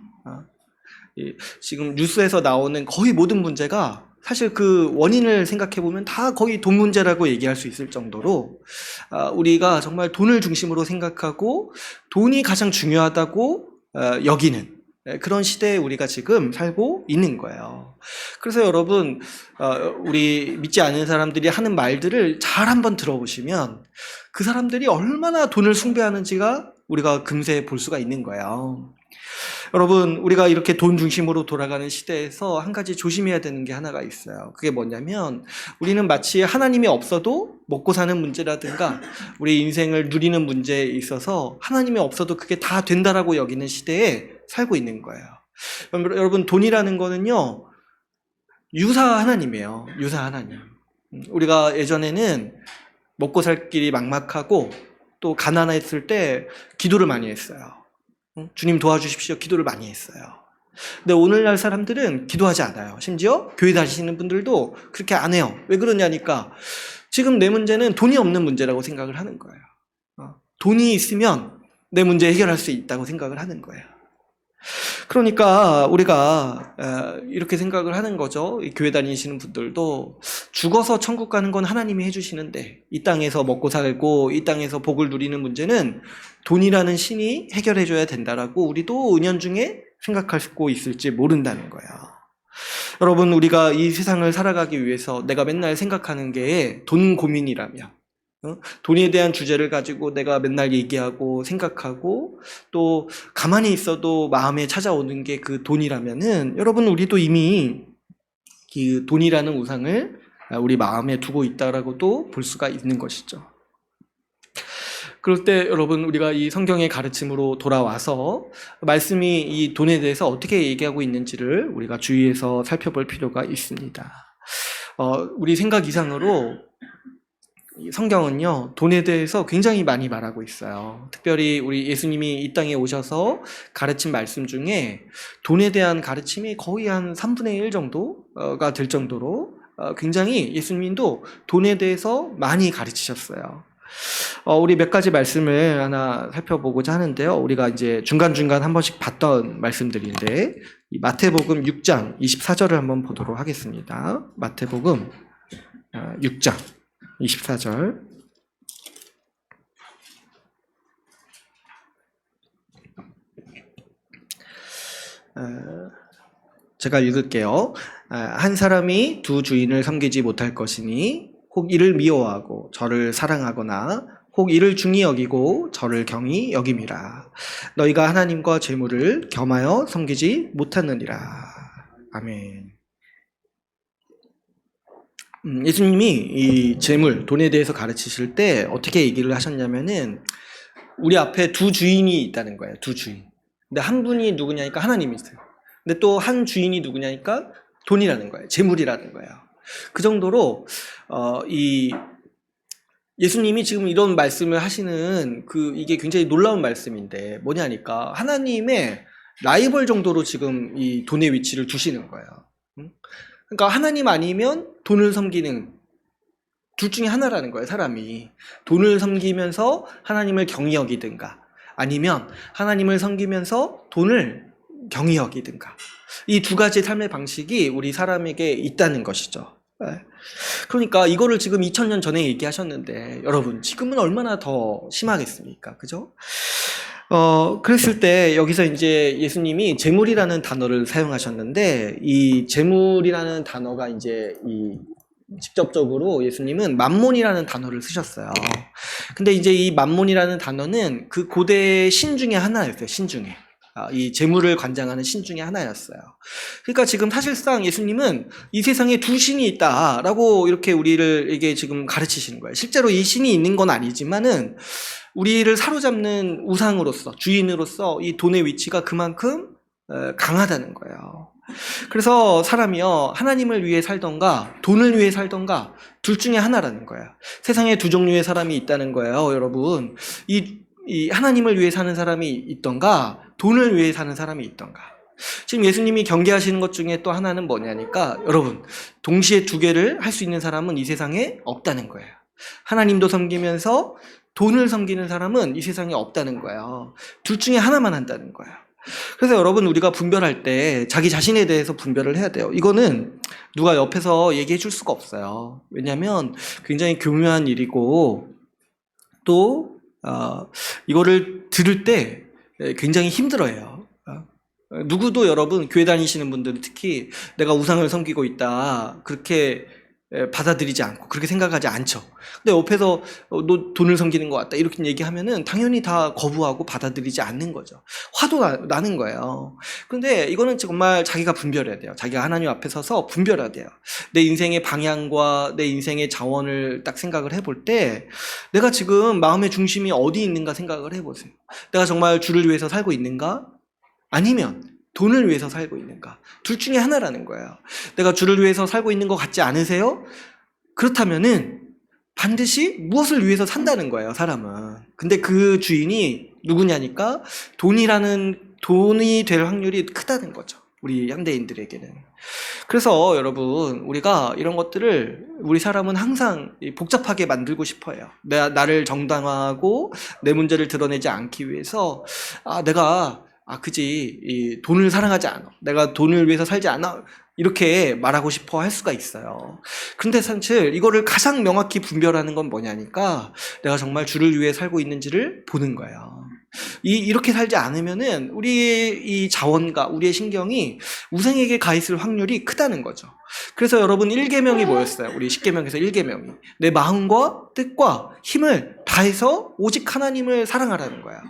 지금 뉴스에서 나오는 거의 모든 문제가 사실 그 원인을 생각해 보면 다 거의 돈 문제라고 얘기할 수 있을 정도로 우리가 정말 돈을 중심으로 생각하고 돈이 가장 중요하다고 여기는 그런 시대에 우리가 지금 살고 있는 거예요. 그래서 여러분 우리 믿지 않는 사람들이 하는 말들을 잘 한번 들어보시면 그 사람들이 얼마나 돈을 숭배하는지가 우리가 금세 볼 수가 있는 거예요. 여러분 우리가 이렇게 돈 중심으로 돌아가는 시대에서 한 가지 조심해야 되는 게 하나가 있어요. 그게 뭐냐면 우리는 마치 하나님이 없어도 먹고 사는 문제라든가 우리 인생을 누리는 문제에 있어서 하나님이 없어도 그게 다 된다라고 여기는 시대에 살고 있는 거예요. 여러분, 돈이라는 거는요, 유사 하나님이에요. 유사 하나님. 우리가 예전에는 먹고 살 길이 막막하고 또 가난했을 때 기도를 많이 했어요. 주님 도와주십시오. 기도를 많이 했어요. 근데 오늘날 사람들은 기도하지 않아요. 심지어 교회 다니시는 분들도 그렇게 안 해요. 왜 그러냐니까 지금 내 문제는 돈이 없는 문제라고 생각을 하는 거예요. 돈이 있으면 내 문제 해결할 수 있다고 생각을 하는 거예요. 그러니까 우리가 이렇게 생각을 하는 거죠. 교회 다니시는 분들도 죽어서 천국 가는 건 하나님이 해주시는데 이 땅에서 먹고 살고 이 땅에서 복을 누리는 문제는 돈이라는 신이 해결해줘야 된다라고 우리도 은연중에 생각하고 있을지 모른다는 거야. 여러분, 우리가 이 세상을 살아가기 위해서 내가 맨날 생각하는 게 돈 고민이라면, 돈에 대한 주제를 가지고 내가 맨날 얘기하고 생각하고 또 가만히 있어도 마음에 찾아오는 게 그 돈이라면은, 여러분, 우리도 이미 그 돈이라는 우상을 우리 마음에 두고 있다라고도 볼 수가 있는 것이죠. 그럴 때 여러분, 우리가 이 성경의 가르침으로 돌아와서 말씀이 이 돈에 대해서 어떻게 얘기하고 있는지를 우리가 주의해서 살펴볼 필요가 있습니다. 우리 생각 이상으로 성경은요, 돈에 대해서 굉장히 많이 말하고 있어요. 특별히 우리 예수님이 이 땅에 오셔서 가르친 말씀 중에 돈에 대한 가르침이 거의 한 3분의 1 정도가 될 정도로 굉장히 예수님도 돈에 대해서 많이 가르치셨어요. 우리 몇 가지 말씀을 하나 살펴보고자 하는데요. 우리가 이제 중간중간 한 번씩 봤던 말씀들인데, 마태복음 6장 24절을 한번 보도록 하겠습니다. 마태복음 6장 24절. 제가 읽을게요. 한 사람이 두 주인을 섬기지 못할 것이니 혹 이를 미워하고 저를 사랑하거나 혹 이를 중히 여기고 저를 경히 여김이라. 너희가 하나님과 재물을 겸하여 섬기지 못하느니라. 아멘. 예수님이 이 재물, 돈에 대해서 가르치실 때 어떻게 얘기를 하셨냐면은 우리 앞에 두 주인이 있다는 거예요. 두 주인. 근데 한 분이 누구냐니까 하나님이세요. 근데 또 한 주인이 누구냐니까 돈이라는 거예요. 재물이라는 거예요. 그 정도로 이 예수님이 지금 이런 말씀을 하시는 이게 굉장히 놀라운 말씀인데 뭐냐니까 하나님의 라이벌 정도로 지금 이 돈의 위치를 두시는 거예요. 그러니까 하나님 아니면 돈을 섬기는 둘 중에 하나라는 거예요. 사람이 돈을 섬기면서 하나님을 경히 여기든가 아니면 하나님을 섬기면서 돈을 경히 여기든가, 이 두 가지 삶의 방식이 우리 사람에게 있다는 것이죠. 그러니까 이거를 지금 2000년 전에 얘기하셨는데 여러분 지금은 얼마나 더 심하겠습니까? 그죠? 그랬을 때 여기서 이제 예수님이 재물이라는 단어를 사용하셨는데 이 재물이라는 단어가 이제 직접적으로 예수님은 맘몬이라는 단어를 쓰셨어요. 근데 이제 이 맘몬이라는 단어는 그 고대 신 중에 하나였어요. 신 중에. 이 재물을 관장하는 신 중에 하나였어요. 그러니까 지금 사실상 예수님은 이 세상에 두 신이 있다라고 이렇게 우리에게 지금 가르치시는 거예요. 실제로 이 신이 있는 건 아니지만은 우리를 사로잡는 우상으로서, 주인으로서 이 돈의 위치가 그만큼 강하다는 거예요. 그래서 사람이요, 하나님을 위해 살던가 돈을 위해 살던가 둘 중에 하나라는 거예요. 세상에 두 종류의 사람이 있다는 거예요. 여러분, 이 하나님을 위해 사는 사람이 있던가 돈을 위해 사는 사람이 있던가. 지금 예수님이 경계하시는 것 중에 또 하나는 뭐냐니까 여러분, 동시에 두 개를 할 수 있는 사람은 이 세상에 없다는 거예요. 하나님도 섬기면서 돈을 섬기는 사람은 이 세상에 없다는 거예요. 둘 중에 하나만 한다는 거예요. 그래서 여러분, 우리가 분별할 때 자기 자신에 대해서 분별을 해야 돼요. 이거는 누가 옆에서 얘기해 줄 수가 없어요. 왜냐하면 굉장히 교묘한 일이고 또 이거를 들을 때 굉장히 힘들어해요. 누구도 여러분, 교회 다니시는 분들은 특히 내가 우상을 섬기고 있다 그렇게 받아들이지 않고 그렇게 생각하지 않죠. 근데 옆에서 너 돈을 섬기는 것 같다 이렇게 얘기하면은 당연히 다 거부하고 받아들이지 않는 거죠. 화도 나는 거예요. 그런데 이거는 정말 자기가 분별해야 돼요. 자기가 하나님 앞에 서서 분별해야 돼요. 내 인생의 방향과 내 인생의 자원을 딱 생각을 해볼 때 내가 지금 마음의 중심이 어디 있는가 생각을 해보세요. 내가 정말 주를 위해서 살고 있는가? 아니면 돈을 위해서 살고 있는가? 둘 중에 하나라는 거예요. 내가 주를 위해서 살고 있는 것 같지 않으세요? 그렇다면은 반드시 무엇을 위해서 산다는 거예요, 사람은. 근데 그 주인이 누구냐니까 돈이 될 확률이 크다는 거죠. 우리 현대인들에게는. 그래서 여러분, 우리가 이런 것들을 우리 사람은 항상 복잡하게 만들고 싶어요. 나를 정당화하고 내 문제를 드러내지 않기 위해서 그지, 이 돈을 사랑하지 않아. 내가 돈을 위해서 살지 않아. 이렇게 말하고 싶어 할 수가 있어요. 그런데 사실 이거를 가장 명확히 분별하는 건 뭐냐니까 내가 정말 주를 위해 살고 있는지를 보는 거예요. 이렇게 살지 않으면은 우리의 이 자원과 우리의 신경이 우상에게 가 있을 확률이 크다는 거죠. 그래서 여러분 1계명이 뭐였어요? 우리 10계명에서 1계명이 내 마음과 뜻과 힘을 다해서 오직 하나님을 사랑하라는 거야.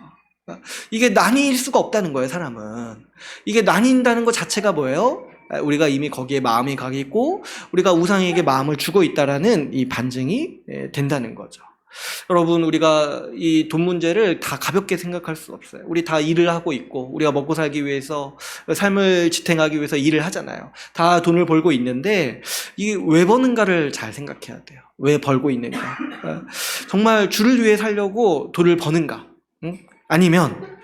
이게 나뉠 수가 없다는 거예요, 사람은. 이게 나뉜다는 것 자체가 뭐예요? 우리가 이미 거기에 마음이 가 있고 우리가 우상에게 마음을 주고 있다라는 이 반증이 된다는 거죠. 여러분, 우리가 이 돈 문제를 다 가볍게 생각할 수 없어요. 우리 다 일을 하고 있고 우리가 먹고 살기 위해서 삶을 지탱하기 위해서 일을 하잖아요. 다 돈을 벌고 있는데 이게 왜 버는가를 잘 생각해야 돼요. 왜 벌고 있는가? 정말 주를 위해 살려고 돈을 버는가? 아니면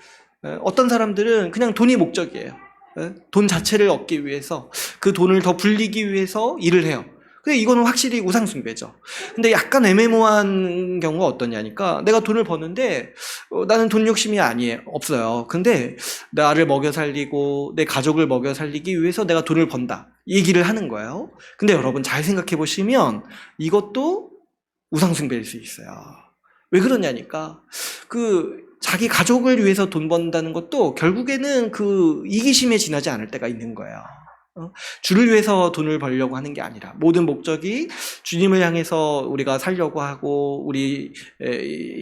어떤 사람들은 그냥 돈이 목적이에요. 돈 자체를 얻기 위해서 그 돈을 더 불리기 위해서 일을 해요. 근데 이거는 확실히 우상숭배죠. 근데 약간 애매모호한 경우가 어떠냐니까 내가 돈을 버는데 나는 돈 욕심이 없어요. 근데 나를 먹여 살리고 내 가족을 먹여 살리기 위해서 내가 돈을 번다. 얘기를 하는 거예요. 근데 여러분 잘 생각해 보시면 이것도 우상숭배일 수 있어요. 왜 그러냐니까 자기 가족을 위해서 돈 번다는 것도 결국에는 그 이기심에 지나지 않을 때가 있는 거예요. 주를 위해서 돈을 벌려고 하는 게 아니라 모든 목적이 주님을 향해서 우리가 살려고 하고 우리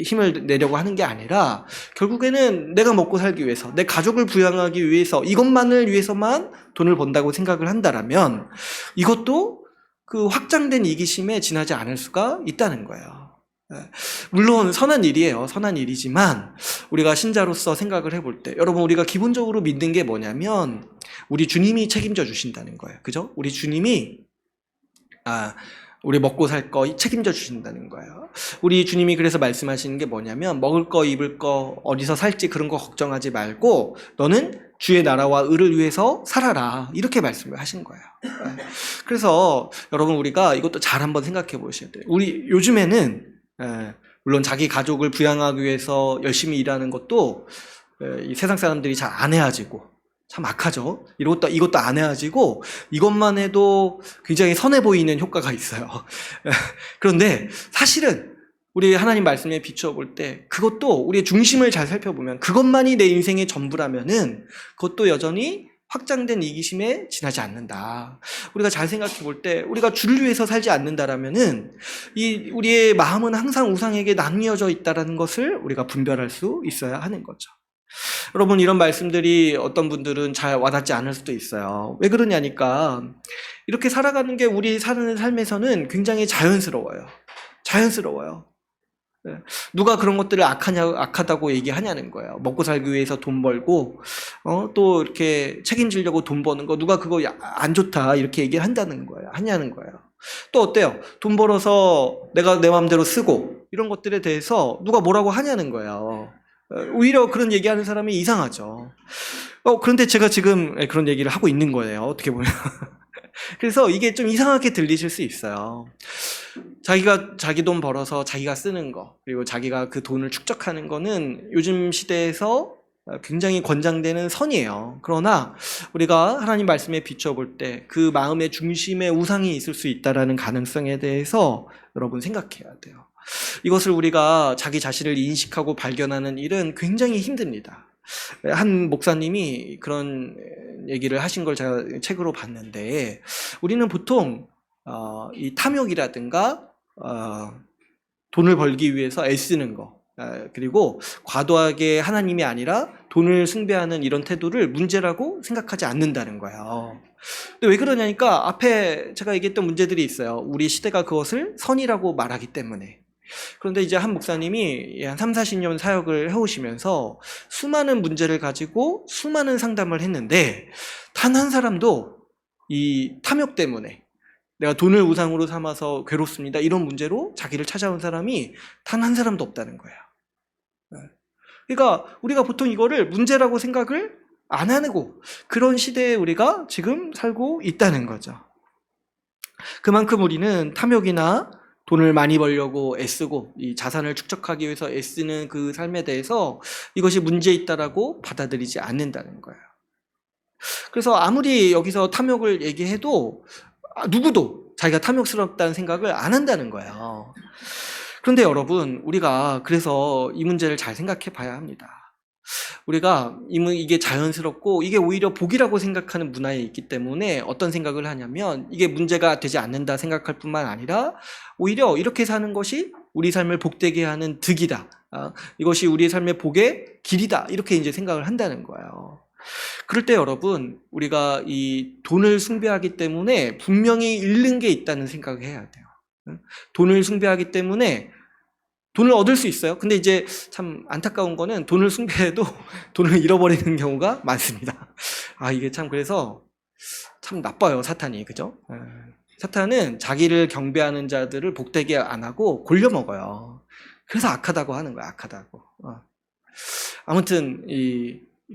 힘을 내려고 하는 게 아니라 결국에는 내가 먹고 살기 위해서 내 가족을 부양하기 위해서 이것만을 위해서만 돈을 번다고 생각을 한다라면 이것도 그 확장된 이기심에 지나지 않을 수가 있다는 거예요. 물론 선한 일이에요. 선한 일이지만 우리가 신자로서 생각을 해볼 때 여러분 우리가 기본적으로 믿는 게 뭐냐면 우리 주님이 책임져 주신다는 거예요. 그죠? 우리 주님이 우리 먹고 살 거 책임져 주신다는 거예요. 우리 주님이 그래서 말씀하시는 게 뭐냐면 먹을 거 입을 거 어디서 살지 그런 거 걱정하지 말고 너는 주의 나라와 의를 위해서 살아라. 이렇게 말씀을 하신 거예요. 그래서 여러분 우리가 이것도 잘 한번 생각해 보셔야 돼요. 우리 요즘에는 물론 자기 가족을 부양하기 위해서 열심히 일하는 것도 이 세상 사람들이 잘 안 해야지고 참 악하죠. 이것도 안 해야지고 이것만 해도 굉장히 선해 보이는 효과가 있어요. 그런데 사실은 우리 하나님 말씀에 비추어 볼 때 그것도 우리의 중심을 잘 살펴보면 그것만이 내 인생의 전부라면은 그것도 여전히 확장된 이기심에 지나지 않는다. 우리가 잘 생각해 볼 때 우리가 주를 위해서 살지 않는다라면은 우리의 마음은 항상 우상에게 나뉘어져 있다라는 것을 우리가 분별할 수 있어야 하는 거죠. 여러분 이런 말씀들이 어떤 분들은 잘 와닿지 않을 수도 있어요. 왜 그러냐니까 이렇게 살아가는 게 우리 사는 삶에서는 굉장히 자연스러워요. 누가 그런 것들을 악하다고 얘기하냐는 거예요. 먹고 살기 위해서 돈 벌고, 또 이렇게 책임지려고 돈 버는 거, 누가 그거 안 좋다, 이렇게 하냐는 거예요. 또 어때요? 돈 벌어서 내가 내 마음대로 쓰고, 이런 것들에 대해서 누가 뭐라고 하냐는 거예요. 오히려 그런 얘기하는 사람이 이상하죠. 그런데 제가 지금 그런 얘기를 하고 있는 거예요. 어떻게 보면. 그래서 이게 좀 이상하게 들리실 수 있어요. 자기가 자기 돈 벌어서 자기가 쓰는 거, 그리고 자기가 그 돈을 축적하는 거는 요즘 시대에서 굉장히 권장되는 선이에요. 그러나 우리가 하나님 말씀에 비춰볼 때 그 마음의 중심에 우상이 있을 수 있다는 가능성에 대해서 여러분 생각해야 돼요. 이것을 우리가 자기 자신을 인식하고 발견하는 일은 굉장히 힘듭니다. 한 목사님이 그런 얘기를 하신 걸 제가 책으로 봤는데 우리는 보통 이 탐욕이라든가 돈을 벌기 위해서 애쓰는 거 그리고 과도하게 하나님이 아니라 돈을 숭배하는 이런 태도를 문제라고 생각하지 않는다는 거예요. 근데 왜 그러냐니까 앞에 제가 얘기했던 문제들이 있어요. 우리 시대가 그것을 선이라고 말하기 때문에 그런데 이제 한 목사님이 한 3, 40년 사역을 해오시면서 수많은 문제를 가지고 수많은 상담을 했는데 단 한 사람도 이 탐욕 때문에 내가 돈을 우상으로 삼아서 괴롭습니다, 이런 문제로 자기를 찾아온 사람이 단 한 사람도 없다는 거예요. 그러니까 우리가 보통 이거를 문제라고 생각을 안 하고 그런 시대에 우리가 지금 살고 있다는 거죠. 그만큼 우리는 탐욕이나 돈을 많이 벌려고 애쓰고 이 자산을 축적하기 위해서 애쓰는 그 삶에 대해서 이것이 문제 있다라고 받아들이지 않는다는 거예요. 그래서 아무리 여기서 탐욕을 얘기해도 누구도 자기가 탐욕스럽다는 생각을 안 한다는 거예요. 그런데 여러분, 우리가 그래서 이 문제를 잘 생각해 봐야 합니다. 우리가 이게 자연스럽고 이게 오히려 복이라고 생각하는 문화에 있기 때문에 어떤 생각을 하냐면 이게 문제가 되지 않는다 생각할 뿐만 아니라 오히려 이렇게 사는 것이 우리 삶을 복되게 하는 득이다, 이것이 우리 삶의 복의 길이다, 이렇게 이제 생각을 한다는 거예요. 그럴 때 여러분, 우리가 이 돈을 숭배하기 때문에 분명히 잃는 게 있다는 생각을 해야 돼요. 돈을 숭배하기 때문에 돈을 얻을 수 있어요. 근데 이제 참 안타까운 거는 돈을 숭배해도 돈을 잃어버리는 경우가 많습니다. 이게 참 그래서 참 나빠요, 사탄이. 그죠? 사탄은 자기를 경배하는 자들을 복되게 안 하고 골려먹어요. 그래서 악하다고 하는 거야, 악하다고. 아무튼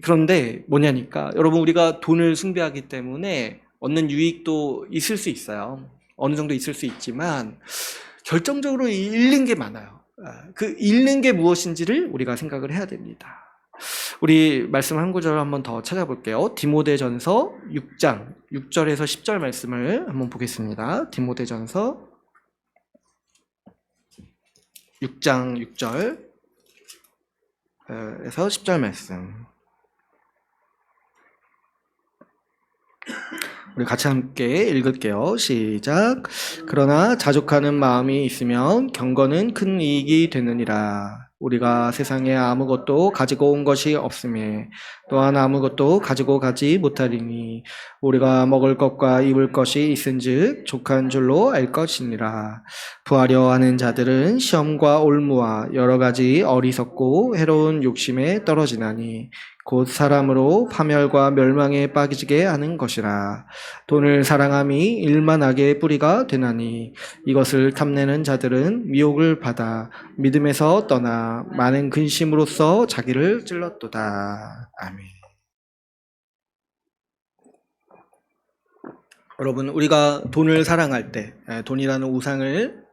그런데 뭐냐니까, 여러분, 우리가 돈을 숭배하기 때문에 얻는 유익도 있을 수 있어요. 어느 정도 있을 수 있지만 결정적으로 잃는 게 많아요. 그 잃는 게 무엇인지를 우리가 생각을 해야 됩니다. 우리 말씀 한 구절 한번 더 찾아볼게요. 디모데전서 6장 6절에서 10절 말씀을 한번 보겠습니다. 디모데전서 6장 6절에서 10절 말씀, 우리 같이 함께 읽을게요. 시작. 그러나 자족하는 마음이 있으면 경건은 큰 이익이 되느니라. 우리가 세상에 아무것도 가지고 온 것이 없음에 또한 아무것도 가지고 가지 못하리니 우리가 먹을 것과 입을 것이 있은즉 족한 줄로 알 것이니라. 부하려 하는 자들은 시험과 올무와 여러 가지 어리석고 해로운 욕심에 떨어지나니 곧 사람으로 파멸과 멸망에 빠지게 하는 것이라. 돈을 사랑함이 일만하게 뿌리가 되나니 이것을 탐내는 자들은 미혹을 받아 믿음에서 떠나 많은 근심으로써 자기를 찔렀도다. 아멘. 여러분, 우리가 돈을 사랑할 때, 돈이라는 우상을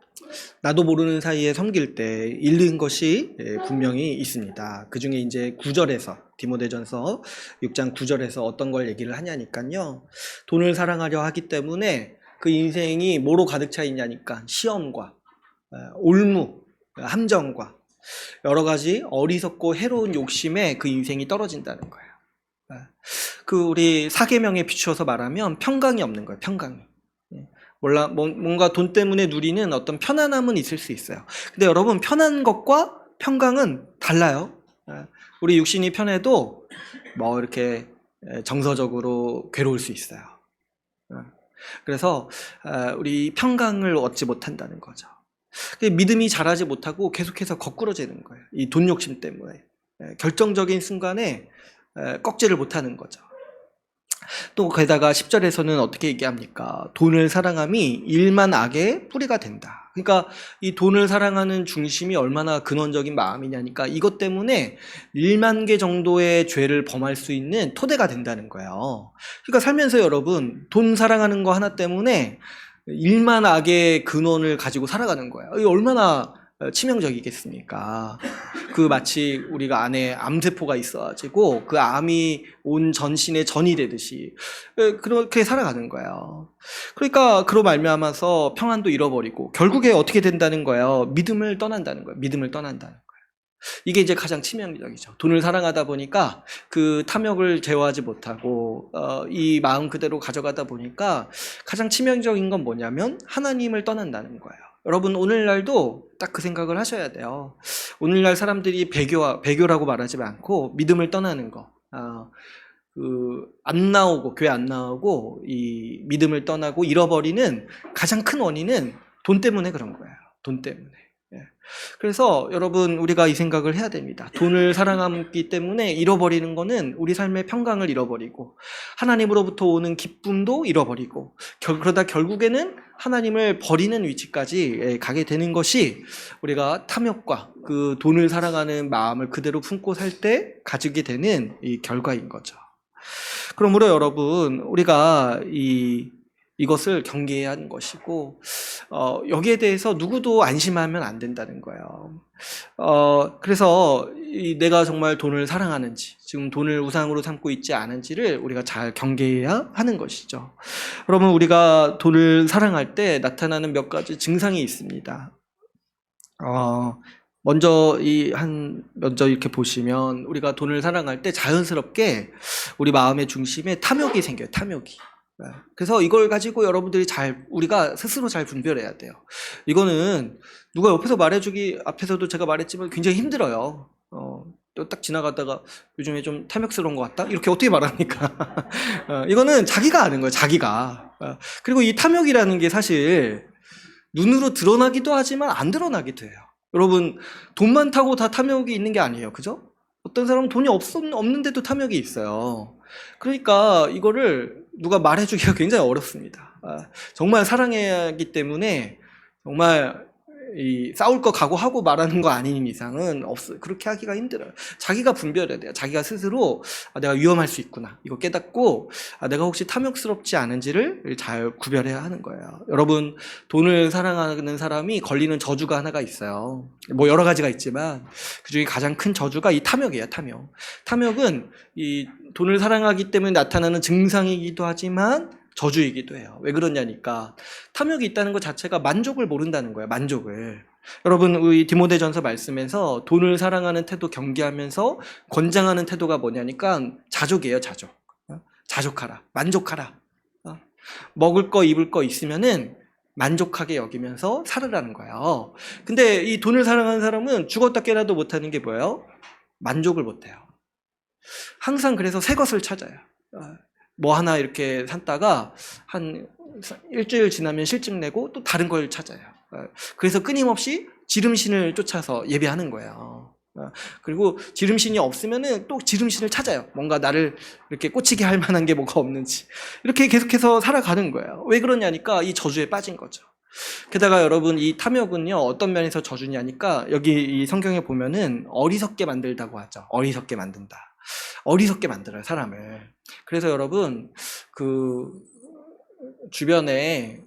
나도 모르는 사이에 섬길 때 잃는 것이 분명히 있습니다. 그 중에 이제 9절에서, 디모데전서 6장 9절에서 어떤 걸 얘기를 하냐니까요. 돈을 사랑하려 하기 때문에 그 인생이 뭐로 가득 차 있냐니까 시험과 올무, 함정과 여러 가지 어리석고 해로운 욕심에 그 인생이 떨어진다는 거예요. 우리 사계명에 비추어서 말하면 평강이 없는 거예요. 평강이. 뭔가 돈 때문에 누리는 어떤 편안함은 있을 수 있어요. 근데 여러분, 편한 것과 평강은 달라요. 우리 육신이 편해도 이렇게 정서적으로 괴로울 수 있어요. 그래서 우리 평강을 얻지 못한다는 거죠. 믿음이 자라지 못하고 계속해서 거꾸러지는 거예요. 이 돈 욕심 때문에 결정적인 순간에 꺾지를 못하는 거죠. 또 게다가 10절에서는 어떻게 얘기합니까? 돈을 사랑함이 일만 악의 뿌리가 된다. 그러니까 이 돈을 사랑하는 중심이 얼마나 근원적인 마음이냐니까 이것 때문에 1만 개 정도의 죄를 범할 수 있는 토대가 된다는 거예요. 그러니까 살면서 여러분, 돈 사랑하는 거 하나 때문에 1만 악의 근원을 가지고 살아가는 거예요. 이게 얼마나 치명적이겠습니까? 마치 우리가 안에 암세포가 있어가지고 그 암이 온 전신에 전이 되듯이 그렇게 살아가는 거예요. 그러니까 그로 말미암아서 평안도 잃어버리고 결국에 어떻게 된다는 거예요? 믿음을 떠난다는 거예요. 믿음을 떠난다는 거예요. 이게 이제 가장 치명적이죠. 돈을 사랑하다 보니까 그 탐욕을 제어하지 못하고 이 마음 그대로 가져가다 보니까 가장 치명적인 건 뭐냐면 하나님을 떠난다는 거예요. 여러분, 오늘날도 딱 그 생각을 하셔야 돼요. 오늘날 사람들이 배교라고 말하지 않고 믿음을 떠나는 거, 안 나오고, 교회 안 나오고 이 믿음을 떠나고 잃어버리는 가장 큰 원인은 돈 때문에 그런 거예요. 돈 때문에. 예. 그래서 여러분 우리가 이 생각을 해야 됩니다. 돈을 사랑하기 때문에 잃어버리는 거는 우리 삶의 평강을 잃어버리고 하나님으로부터 오는 기쁨도 잃어버리고 그러다 결국에는 하나님을 버리는 위치까지 가게 되는 것이 우리가 탐욕과 그 돈을 사랑하는 마음을 그대로 품고 살 때 가지게 되는 이 결과인 거죠. 그러므로 여러분 우리가 이것을 경계해야 하는 것이고 여기에 대해서 누구도 안심하면 안 된다는 거예요. 그래서 내가 정말 돈을 사랑하는지 지금 돈을 우상으로 삼고 있지 않은지를 우리가 잘 경계해야 하는 것이죠. 여러분 우리가 돈을 사랑할 때 나타나는 몇 가지 증상이 있습니다. 먼저 이렇게 보시면 우리가 돈을 사랑할 때 자연스럽게 우리 마음의 중심에 탐욕이 생겨요. 탐욕이. 그래서 이걸 가지고 여러분들이 우리가 스스로 잘 분별해야 돼요. 이거는 누가 옆에서 말해주기, 앞에서도 제가 말했지만 굉장히 힘들어요. 또 딱 지나가다가 요즘에 좀 탐욕스러운 것 같다? 이렇게 어떻게 말합니까? 이거는 자기가 아는 거예요, 자기가. 그리고 이 탐욕이라는 게 사실 눈으로 드러나기도 하지만 안 드러나기도 해요. 여러분, 돈 많다고 다 탐욕이 있는 게 아니에요. 그죠? 어떤 사람은 돈이 없는데도 탐욕이 있어요. 그러니까 이거를 누가 말해주기가 굉장히 어렵습니다. 정말 사랑해야 하기 때문에 정말 싸울 거 각오하고 말하는 거 아닌 이상은 그렇게 하기가 힘들어요. 자기가 분별해야 돼요. 자기가 스스로 내가 위험할 수 있구나 이거 깨닫고 내가 혹시 탐욕스럽지 않은지를 잘 구별해야 하는 거예요. 여러분 돈을 사랑하는 사람이 걸리는 저주가 하나가 있어요. 뭐 여러 가지가 있지만 그중에 가장 큰 저주가 이 탐욕이에요. 탐욕은 이 돈을 사랑하기 때문에 나타나는 증상이기도 하지만 저주이기도 해요. 왜 그러냐니까 탐욕이 있다는 것 자체가 만족을 모른다는 거예요. 만족을. 여러분 우리 디모데전서 말씀에서 돈을 사랑하는 태도 경계하면서 권장하는 태도가 뭐냐니까 자족이에요. 자족. 자족하라. 만족하라. 먹을 거 입을 거 있으면은 만족하게 여기면서 살으라는 거예요. 근데 이 돈을 사랑하는 사람은 죽었다 깨나도 못하는 게 뭐예요? 만족을 못해요. 항상 그래서 새 것을 찾아요. 뭐 하나 이렇게 샀다가 한 일주일 지나면 실증 내고 또 다른 걸 찾아요. 그래서 끊임없이 지름신을 쫓아서 예배하는 거예요. 그리고 지름신이 없으면은 또 지름신을 찾아요. 뭔가 나를 이렇게 꽂히게 할 만한 게 뭐가 없는지. 이렇게 계속해서 살아가는 거예요. 왜 그러냐니까 이 저주에 빠진 거죠. 게다가 여러분 이 탐욕은요 어떤 면에서 저주냐니까 여기 이 성경에 보면은 어리석게 만들다고 하죠. 어리석게 만든다. 어리석게 만들어요, 사람을. 그래서 여러분, 주변에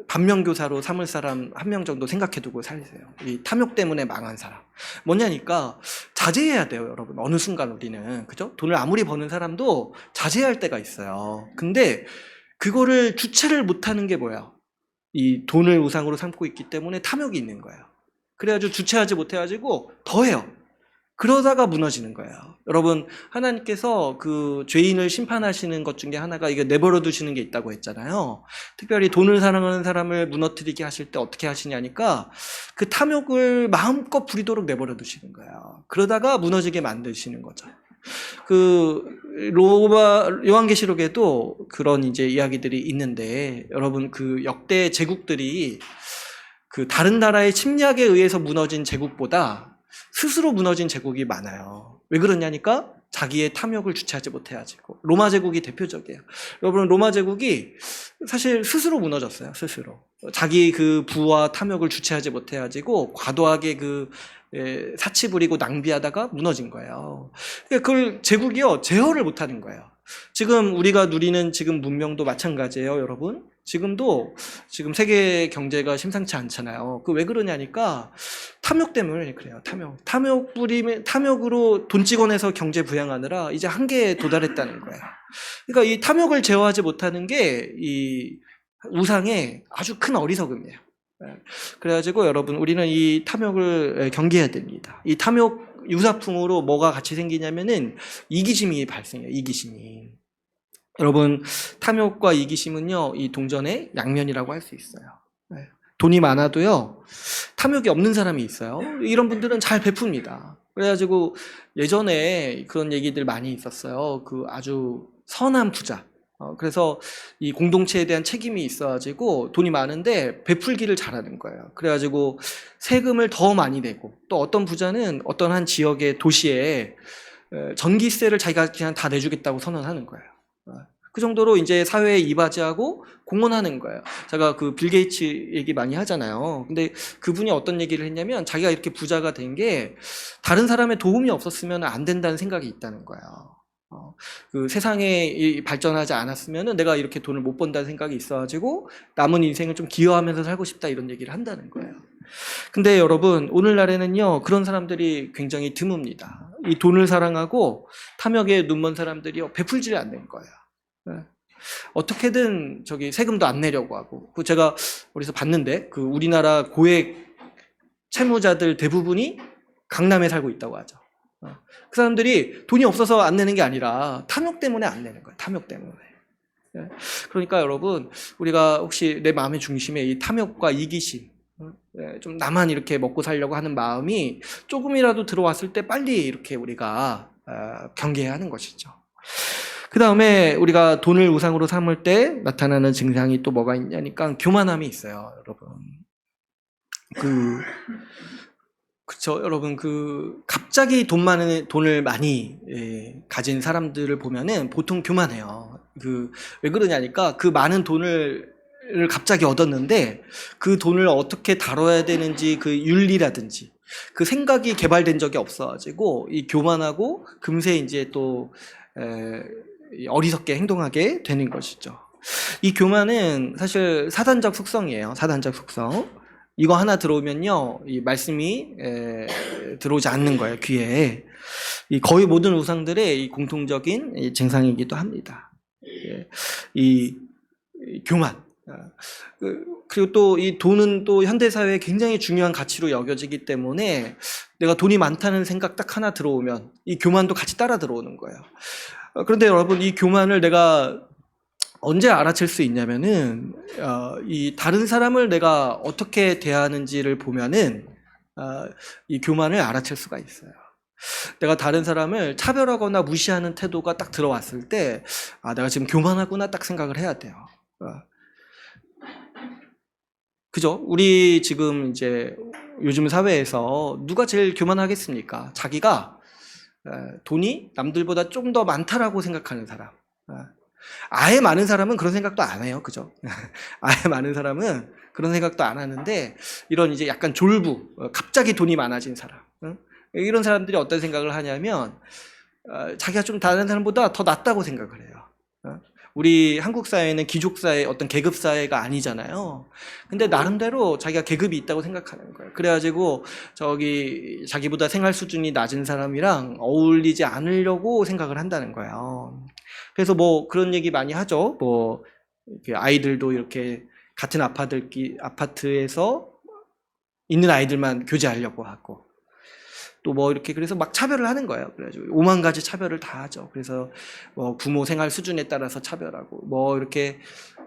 반면교사로 삼을 사람 한 명 정도 생각해 두고 살세요. 이 탐욕 때문에 망한 사람. 뭐냐니까, 자제해야 돼요, 여러분. 어느 순간 우리는. 그죠? 돈을 아무리 버는 사람도 자제할 때가 있어요. 근데, 그거를 주체를 못 하는 게 뭐야? 이 돈을 우상으로 삼고 있기 때문에 탐욕이 있는 거예요. 그래가지고 주체하지 못해가지고 더 해요. 그러다가 무너지는 거예요. 여러분 하나님께서 그 죄인을 심판하시는 것 중에 하나가 이게 내버려 두시는 게 있다고 했잖아요. 특별히 돈을 사랑하는 사람을 무너뜨리게 하실 때 어떻게 하시냐니까 그 탐욕을 마음껏 부리도록 내버려 두시는 거예요. 그러다가 무너지게 만드시는 거죠. 요한계시록에도 그런 이제 이야기들이 있는데 여러분 그 역대 제국들이 그 다른 나라의 침략에 의해서 무너진 제국보다 스스로 무너진 제국이 많아요. 왜 그러냐니까 자기의 탐욕을 주체하지 못해가지고. 로마 제국이 대표적이에요. 여러분 로마 제국이 사실 스스로 무너졌어요. 스스로. 자기 그 부와 탐욕을 주체하지 못해가지고 과도하게 사치 부리고 낭비하다가 무너진 거예요. 그걸 제국이요 제어를 못하는 거예요. 지금 우리가 누리는 지금 문명도 마찬가지예요, 여러분. 지금 세계 경제가 심상치 않잖아요. 왜 그러냐니까 탐욕 때문에 그래요. 탐욕으로 돈 찍어내서 경제 부양하느라 이제 한계에 도달했다는 거예요. 그러니까 이 탐욕을 제어하지 못하는 게 이 우상의 아주 큰 어리석음이에요. 그래가지고 여러분 우리는 이 탐욕을 경계해야 됩니다. 이 탐욕 유사품으로 뭐가 같이 생기냐면은 이기심이 발생해요. 이기심이. 여러분 탐욕과 이기심은요 이 동전의 양면이라고 할 수 있어요. 돈이 많아도요 탐욕이 없는 사람이 있어요. 이런 분들은 잘 베풉니다. 그래가지고 예전에 그런 얘기들 많이 있었어요. 아주 선한 부자, 그래서 이 공동체에 대한 책임이 있어가지고 돈이 많은데 베풀기를 잘하는 거예요. 그래가지고 세금을 더 많이 내고, 또 어떤 부자는 어떤 한 지역의 도시에 전기세를 자기가 그냥 다 내주겠다고 선언하는 거예요. 그 정도로 이제 사회에 이바지하고 공헌하는 거예요. 제가 그 빌 게이츠 얘기 많이 하잖아요. 근데 그분이 어떤 얘기를 했냐면, 자기가 이렇게 부자가 된 게 다른 사람의 도움이 없었으면 안 된다는 생각이 있다는 거예요. 그 세상에 발전하지 않았으면 내가 이렇게 돈을 못 번다는 생각이 있어가지고 남은 인생을 좀 기여하면서 살고 싶다, 이런 얘기를 한다는 거예요. 근데 여러분, 오늘날에는요 그런 사람들이 굉장히 드뭅니다. 이 돈을 사랑하고 탐욕에 눈먼 사람들이요 베풀지를 않는 거예요. 어떻게든 저기 세금도 안 내려고 하고, 그 제가 어디서 봤는데 그 우리나라 고액 채무자들 대부분이 강남에 살고 있다고 하죠. 그 사람들이 돈이 없어서 안 내는 게 아니라 탐욕 때문에 안 내는 거예요. 탐욕 때문에. 그러니까 여러분, 우리가 혹시 내 마음의 중심에 이 탐욕과 이기심, 좀 나만 이렇게 먹고 살려고 하는 마음이 조금이라도 들어왔을 때 빨리 이렇게 우리가 경계해야 하는 것이죠. 그 다음에 우리가 돈을 우상으로 삼을 때 나타나는 증상이 또 뭐가 있냐니까 교만함이 있어요, 여러분. 그쵸, 여러분, 갑자기 돈을 많이 가진 사람들을 보면은 보통 교만해요. 왜 그러냐니까, 그 많은 돈을 갑자기 얻었는데 그 돈을 어떻게 다뤄야 되는지 그 윤리라든지 그 생각이 개발된 적이 없어가지고 이 교만하고 금세 이제 또 어리석게 행동하게 되는 것이죠. 이 교만은 사실 사단적 속성이에요. 사단적 속성. 이거 하나 들어오면요, 이 말씀이 들어오지 않는 거예요, 귀에. 거의 모든 우상들의 이 공통적인 증상이기도 합니다. 이 교만. 그리고 또 이 돈은 또 현대사회에 굉장히 중요한 가치로 여겨지기 때문에 내가 돈이 많다는 생각 딱 하나 들어오면 이 교만도 같이 따라 들어오는 거예요. 그런데 여러분, 이 교만을 내가 언제 알아챌 수 있냐면은 이 다른 사람을 내가 어떻게 대하는지를 보면은 이 교만을 알아챌 수가 있어요. 내가 다른 사람을 차별하거나 무시하는 태도가 딱 들어왔을 때 내가 지금 교만하구나 딱 생각을 해야 돼요. 그죠? 우리 지금 이제 요즘 사회에서 누가 제일 교만하겠습니까? 자기가 돈이 남들보다 좀 더 많다라고 생각하는 사람. 아예 많은 사람은 그런 생각도 안 해요. 그죠? 아예 많은 사람은 그런 생각도 안 하는데, 이런 이제 약간 졸부, 갑자기 돈이 많아진 사람. 이런 사람들이 어떤 생각을 하냐면, 자기가 좀 다른 사람보다 더 낫다고 생각을 해요. 우리 한국 사회는 귀족사회, 어떤 계급사회가 아니잖아요. 근데 나름대로 자기가 계급이 있다고 생각하는 거예요. 그래가지고 자기보다 생활 수준이 낮은 사람이랑 어울리지 않으려고 생각을 한다는 거예요. 그래서 뭐 그런 얘기 많이 하죠. 뭐 아이들도 이렇게 같은 아파트에서 있는 아이들만 교제하려고 하고, 또 뭐 이렇게, 그래서 막 차별을 하는 거예요. 그래가지고 5만 가지 차별을 다 하죠. 그래서 뭐 부모 생활 수준에 따라서 차별하고, 뭐 이렇게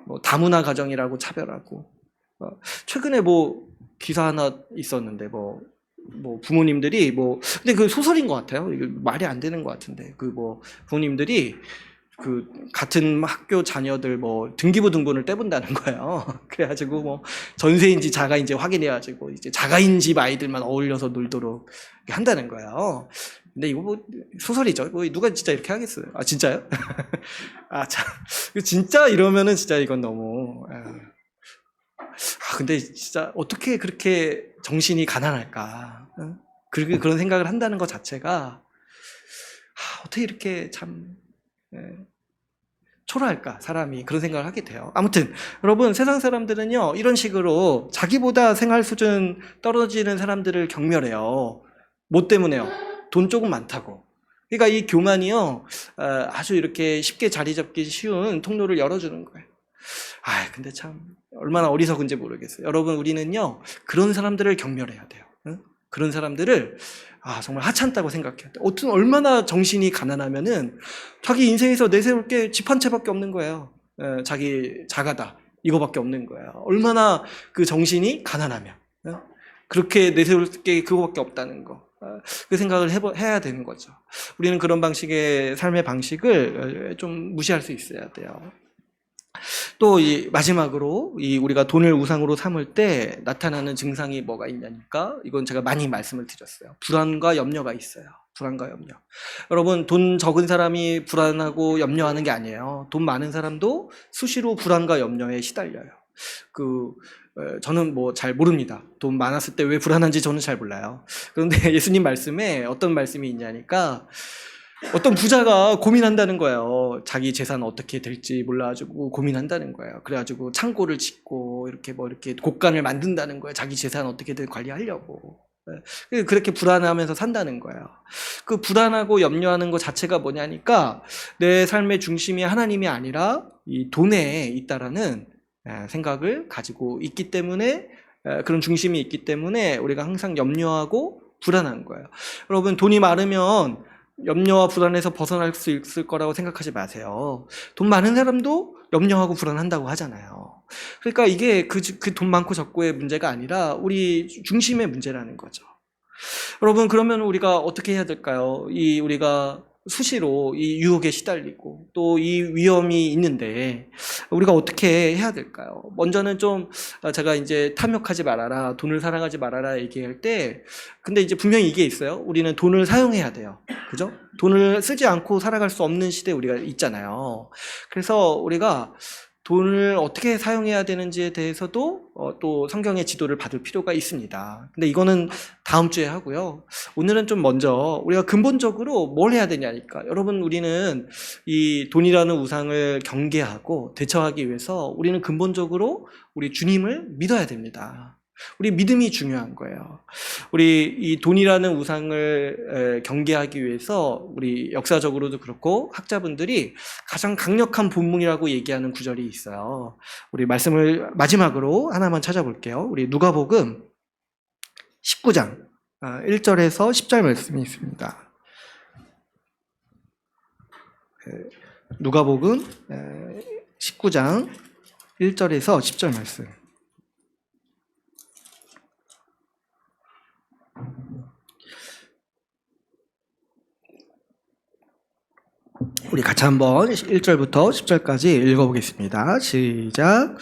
뭐 다문화 가정이라고 차별하고. 최근에 뭐 기사 하나 있었는데, 뭐 부모님들이 근데 그 소설인 것 같아요. 이거 말이 안 되는 것 같은데, 부모님들이 같은 학교 자녀들 등기부 등본을 떼본다는 거예요. 그래가지고 전세인지 자가인지 확인해가지고 이제 자가인 집 아이들만 어울려서 놀도록 한다는 거예요. 근데 이거 소설이죠. 누가 진짜 이렇게 하겠어요? 진짜요? 참. 진짜 이러면은 진짜 이건 너무. 근데 진짜 어떻게 그렇게 정신이 가난할까? 그런 생각을 한다는 것 자체가 어떻게 이렇게 참 초라할까, 사람이. 그런 생각을 하게 돼요. 아무튼 여러분, 세상 사람들은요 이런 식으로 자기보다 생활 수준 떨어지는 사람들을 경멸해요. 뭐 때문에요? 돈 조금 많다고. 그러니까 이 교만이요 아주 이렇게 쉽게 자리 잡기 쉬운 통로를 열어주는 거예요. 근데 참 얼마나 어리석은지 모르겠어요. 여러분, 우리는요 그런 사람들을 경멸해야 돼요. 그런 사람들을 정말 하찮다고 생각해야 돼. 얼마나 정신이 가난하면은 자기 인생에서 내세울 게 집 한 채밖에 없는 거예요. 자기 자가다, 이거밖에 없는 거예요. 얼마나 그 정신이 가난하면 그렇게 내세울 게 그거밖에 없다는 거. 그 생각을 해야 되는 거죠. 우리는 그런 방식의 삶의 방식을 좀 무시할 수 있어야 돼요. 또 마지막으로 우리가 돈을 우상으로 삼을 때 나타나는 증상이 뭐가 있냐니까, 이건 제가 많이 말씀을 드렸어요. 불안과 염려가 있어요. 불안과 염려. 여러분, 돈 적은 사람이 불안하고 염려하는 게 아니에요. 돈 많은 사람도 수시로 불안과 염려에 시달려요. 저는 뭐 잘 모릅니다. 돈 많았을 때 왜 불안한지 저는 잘 몰라요. 그런데 예수님 말씀에 어떤 말씀이 있냐니까, 어떤 부자가 고민한다는 거예요. 자기 재산 어떻게 될지 몰라가지고 고민한다는 거예요. 그래가지고 창고를 짓고 이렇게 곡간을 만든다는 거예요. 자기 재산 어떻게든 관리하려고. 그렇게 불안하면서 산다는 거예요. 그 불안하고 염려하는 것 자체가 뭐냐니까, 내 삶의 중심이 하나님이 아니라 이 돈에 있다라는 생각을 가지고 있기 때문에, 그런 중심이 있기 때문에 우리가 항상 염려하고 불안한 거예요. 여러분, 돈이 많으면 염려와 불안에서 벗어날 수 있을 거라고 생각하지 마세요. 돈 많은 사람도 염려하고 불안한다고 하잖아요. 그러니까 이게 그 돈 많고 적고의 문제가 아니라 우리 중심의 문제라는 거죠. 여러분, 그러면 우리가 어떻게 해야 될까요? 우리가 수시로 이 유혹에 시달리고 또 이 위험이 있는데 우리가 어떻게 해야 될까요? 먼저는 좀 제가 이제 탐욕하지 말아라, 돈을 사랑하지 말아라 얘기할 때, 근데 이제 분명히 이게 있어요. 우리는 돈을 사용해야 돼요. 그죠? 돈을 쓰지 않고 살아갈 수 없는 시대에 우리가 있잖아요. 그래서 우리가 돈을 어떻게 사용해야 되는지에 대해서도 또 성경의 지도를 받을 필요가 있습니다. 근데 이거는 다음 주에 하고요. 오늘은 좀 먼저 우리가 근본적으로 뭘 해야 되냐니까. 여러분, 우리는 이 돈이라는 우상을 경계하고 대처하기 위해서 우리는 근본적으로 우리 주님을 믿어야 됩니다. 우리 믿음이 중요한 거예요. 우리 이 돈이라는 우상을 경계하기 위해서 우리 역사적으로도 그렇고 학자분들이 가장 강력한 본문이라고 얘기하는 구절이 있어요. 우리 말씀을 마지막으로 하나만 찾아볼게요. 우리 누가복음 19장 1절에서 10절 말씀이 있습니다. 누가복음 19장 1절에서 10절 말씀. 우리 같이 한번 1절부터 10절까지 읽어보겠습니다. 시작.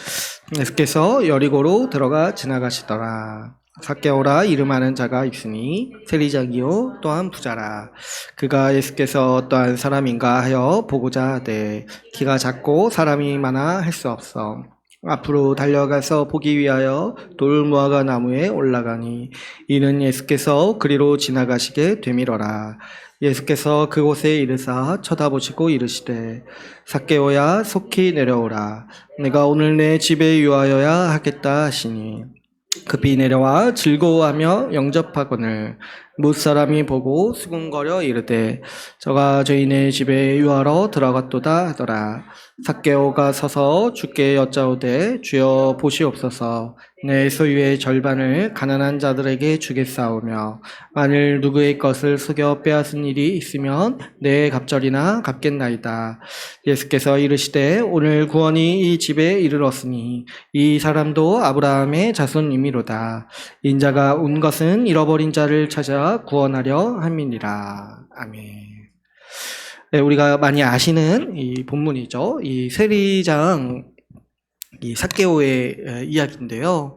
예수께서 여리고로 들어가 지나가시더라. 삭개오라 이름하는 자가 있으니 세리장이요 또한 부자라. 그가 예수께서 어떠한 사람인가 하여 보고자 하되 키가 작고 사람이 많아 할 수 없어 앞으로 달려가서 보기 위하여 돌무화과 나무에 올라가니 이는 예수께서 그리로 지나가시게 되밀어라. 예수께서 그곳에 이르사 쳐다보시고 이르시되 삭개오야 속히 내려오라. 내가 오늘 내 집에 유하여야 하겠다 하시니 급히 내려와 즐거워하며 영접하거늘 무사람이 보고 수군거려 이르되 저가 저희네 집에 유하러 들어갔도다 하더라. 삭개오가 서서 주께 여짜오되 주여 보시옵소서 내 소유의 절반을 가난한 자들에게 주겠사오며 만일 누구의 것을 속여 빼앗은 일이 있으면 내 갑절이나 갚겠나이다. 예수께서 이르시되 오늘 구원이 이 집에 이르렀으니 이 사람도 아브라함의 자손이미로다. 인자가 온 것은 잃어버린 자를 찾아 구원하려 함이니라. 아멘. 네, 우리가 많이 아시는 이 본문이죠. 이 세리장 이 삭개오의 이야기인데요.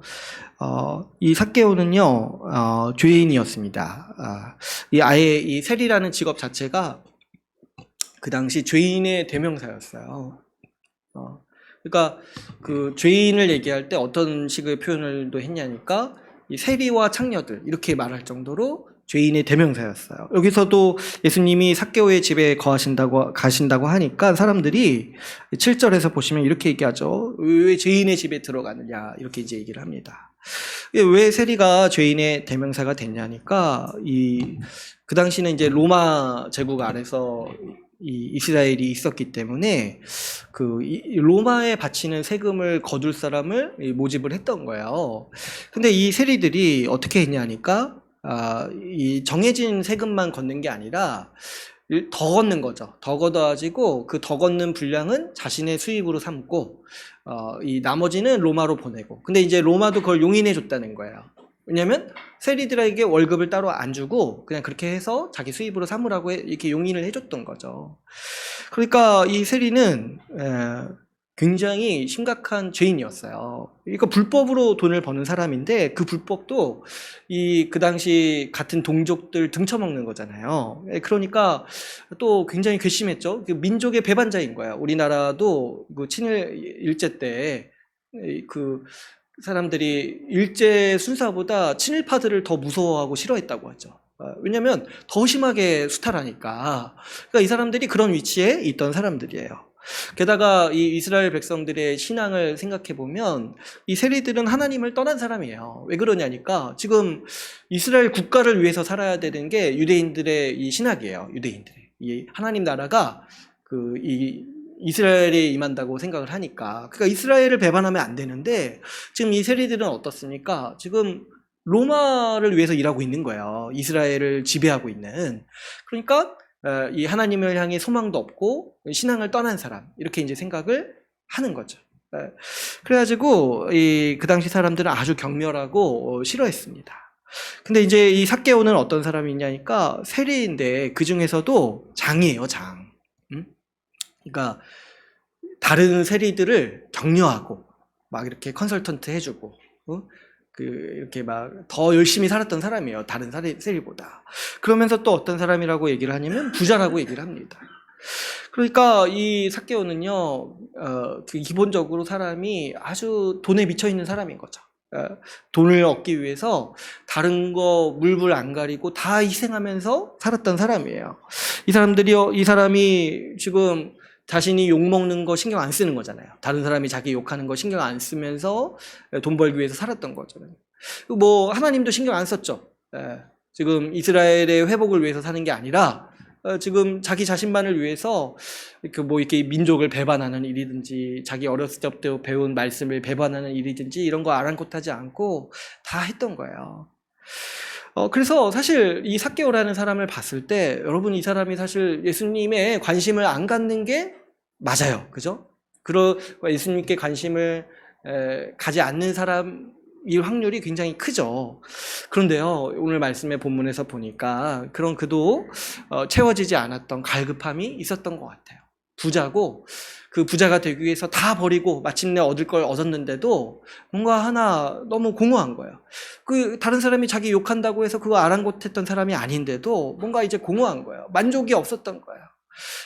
이 삭개오는요, 죄인이었습니다. 아예 이 세리라는 직업 자체가 그 당시 죄인의 대명사였어요. 그러니까 그 죄인을 얘기할 때 어떤 식의 표현을 또 했냐니까 이 세리와 창녀들 이렇게 말할 정도로 죄인의 대명사였어요. 여기서도 예수님이 삭개오의 집에 가신다고 하니까 사람들이 7절에서 보시면 이렇게 얘기하죠. 왜 죄인의 집에 들어가느냐 이렇게 이제 얘기를 합니다. 왜 세리가 죄인의 대명사가 됐냐니까 그 당시는 이제 로마 제국 아래서 이 이스라엘이 있었기 때문에 로마에 바치는 세금을 거둘 사람을 모집을 했던 거예요. 근데 이 세리들이 어떻게 했냐니까 이 정해진 세금만 걷는 게 아니라 더 걷는 거죠. 더 걷어가지고 그 더 걷는 분량은 자신의 수입으로 삼고 이 나머지는 로마로 보내고. 근데 이제 로마도 그걸 용인해 줬다는 거예요. 왜냐하면 세리들에게 월급을 따로 안 주고 그냥 그렇게 해서 자기 수입으로 삼으라고 이렇게 용인을 해줬던 거죠. 그러니까 이 세리는 굉장히 심각한 죄인이었어요. 그러니까 불법으로 돈을 버는 사람인데 그 불법도 그 당시 같은 동족들 등쳐먹는 거잖아요. 그러니까 또 굉장히 괘씸했죠. 그 민족의 배반자인 거야. 우리나라도 그 친일 일제 때 그 사람들이 일제 순사보다 친일파들을 더 무서워하고 싫어했다고 하죠. 왜냐하면 더 심하게 수탈하니까. 그러니까 이 사람들이 그런 위치에 있던 사람들이에요. 게다가 이 이스라엘 백성들의 신앙을 생각해 보면 이 세리들은 하나님을 떠난 사람이에요. 왜 그러냐니까 지금 이스라엘 국가를 위해서 살아야 되는 게 유대인들의 이 신학이에요. 유대인들의 이 하나님 나라가 이 이스라엘에 임한다고 생각을 하니까. 그러니까 이스라엘을 배반하면 안 되는데 지금 이 세리들은 어떻습니까? 지금 로마를 위해서 일하고 있는 거예요. 이스라엘을 지배하고 있는. 그러니까 이 하나님을 향해 소망도 없고 신앙을 떠난 사람 이렇게 이제 생각을 하는 거죠. 그래가지고 그 당시 사람들은 아주 격렬하고 싫어했습니다. 근데 이제 이 삭개오는 어떤 사람이냐니까 세리인데 그 중에서도 장이에요, 장. 그러니까 다른 세리들을 격려하고 막 이렇게 컨설턴트 해주고 이렇게 막 더 열심히 살았던 사람이에요. 다른 세리보다. 그러면서 또 어떤 사람이라고 얘기를 하냐면 부자라고 얘기를 합니다. 그러니까 이 삭개오는요, 기본적으로 사람이 아주 돈에 미쳐 있는 사람인 거죠. 돈을 얻기 위해서 다른 거 물불 안 가리고 다 희생하면서 살았던 사람이에요. 이 사람이 지금 자신이 욕먹는 거 신경 안 쓰는 거잖아요. 다른 사람이 자기 욕하는 거 신경 안 쓰면서 돈 벌기 위해서 살았던 거잖아요. 뭐 하나님도 신경 안 썼죠. 지금 이스라엘의 회복을 위해서 사는 게 아니라 지금 자기 자신만을 위해서 이렇게 민족을 배반하는 일이든지 자기 어렸을 때부터 배운 말씀을 배반하는 일이든지 이런 거 아랑곳하지 않고 다 했던 거예요. 그래서 사실 이 삭개오라는 사람을 봤을 때 여러분 이 사람이 사실 예수님에 관심을 안 갖는 게 맞아요. 그죠? 예수님께 관심을 가지 않는 사람일 확률이 굉장히 크죠. 그런데요, 오늘 말씀의 본문에서 보니까 그런 그도 채워지지 않았던 갈급함이 있었던 것 같아요. 부자고 그 부자가 되기 위해서 다 버리고 마침내 얻을 걸 얻었는데도 뭔가 하나 너무 공허한 거예요. 다른 사람이 자기 욕한다고 해서 그거 아랑곳했던 사람이 아닌데도 뭔가 이제 공허한 거예요. 만족이 없었던 거예요.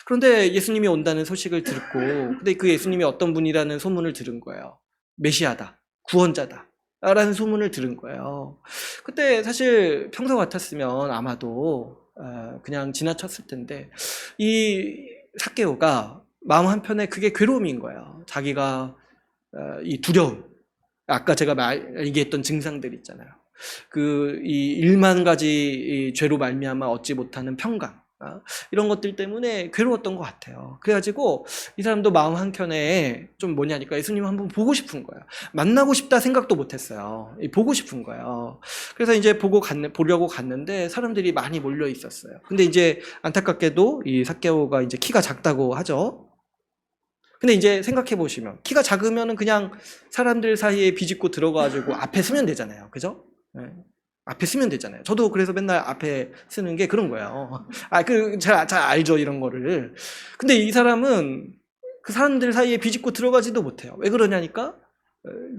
그런데 예수님이 온다는 소식을 듣고, 근데 그 예수님이 어떤 분이라는 소문을 들은 거예요. 메시아다, 구원자다 라는 소문을 들은 거예요. 그때 사실 평소 같았으면 아마도 그냥 지나쳤을 텐데 이 삭개오가 마음 한편에 그게 괴로움인 거예요. 자기가 이 두려움, 아까 제가 얘기했던 증상들 있잖아요. 이 1만 가지 이 죄로 말미암아 얻지 못하는 평강, 이런 것들 때문에 괴로웠던 것 같아요. 그래가지고 이 사람도 마음 한켠에 좀 뭐냐니까 예수님 한번 보고 싶은 거예요. 만나고 싶다 생각도 못했어요. 보고 싶은 거예요. 그래서 이제 보려고 갔는데 사람들이 많이 몰려 있었어요. 근데 이제 안타깝게도 이 삭개오가 이제 키가 작다고 하죠. 근데 이제 생각해 보시면 키가 작으면은 그냥 사람들 사이에 비집고 들어가가지고 앞에 서면 되잖아요. 그죠? 네. 앞에 쓰면 되잖아요. 저도 그래서 맨날 앞에 쓰는 게 그런 거예요. 잘 알죠, 이런 거를. 근데 이 사람은 그 사람들 사이에 비집고 들어가지도 못해요. 왜 그러냐니까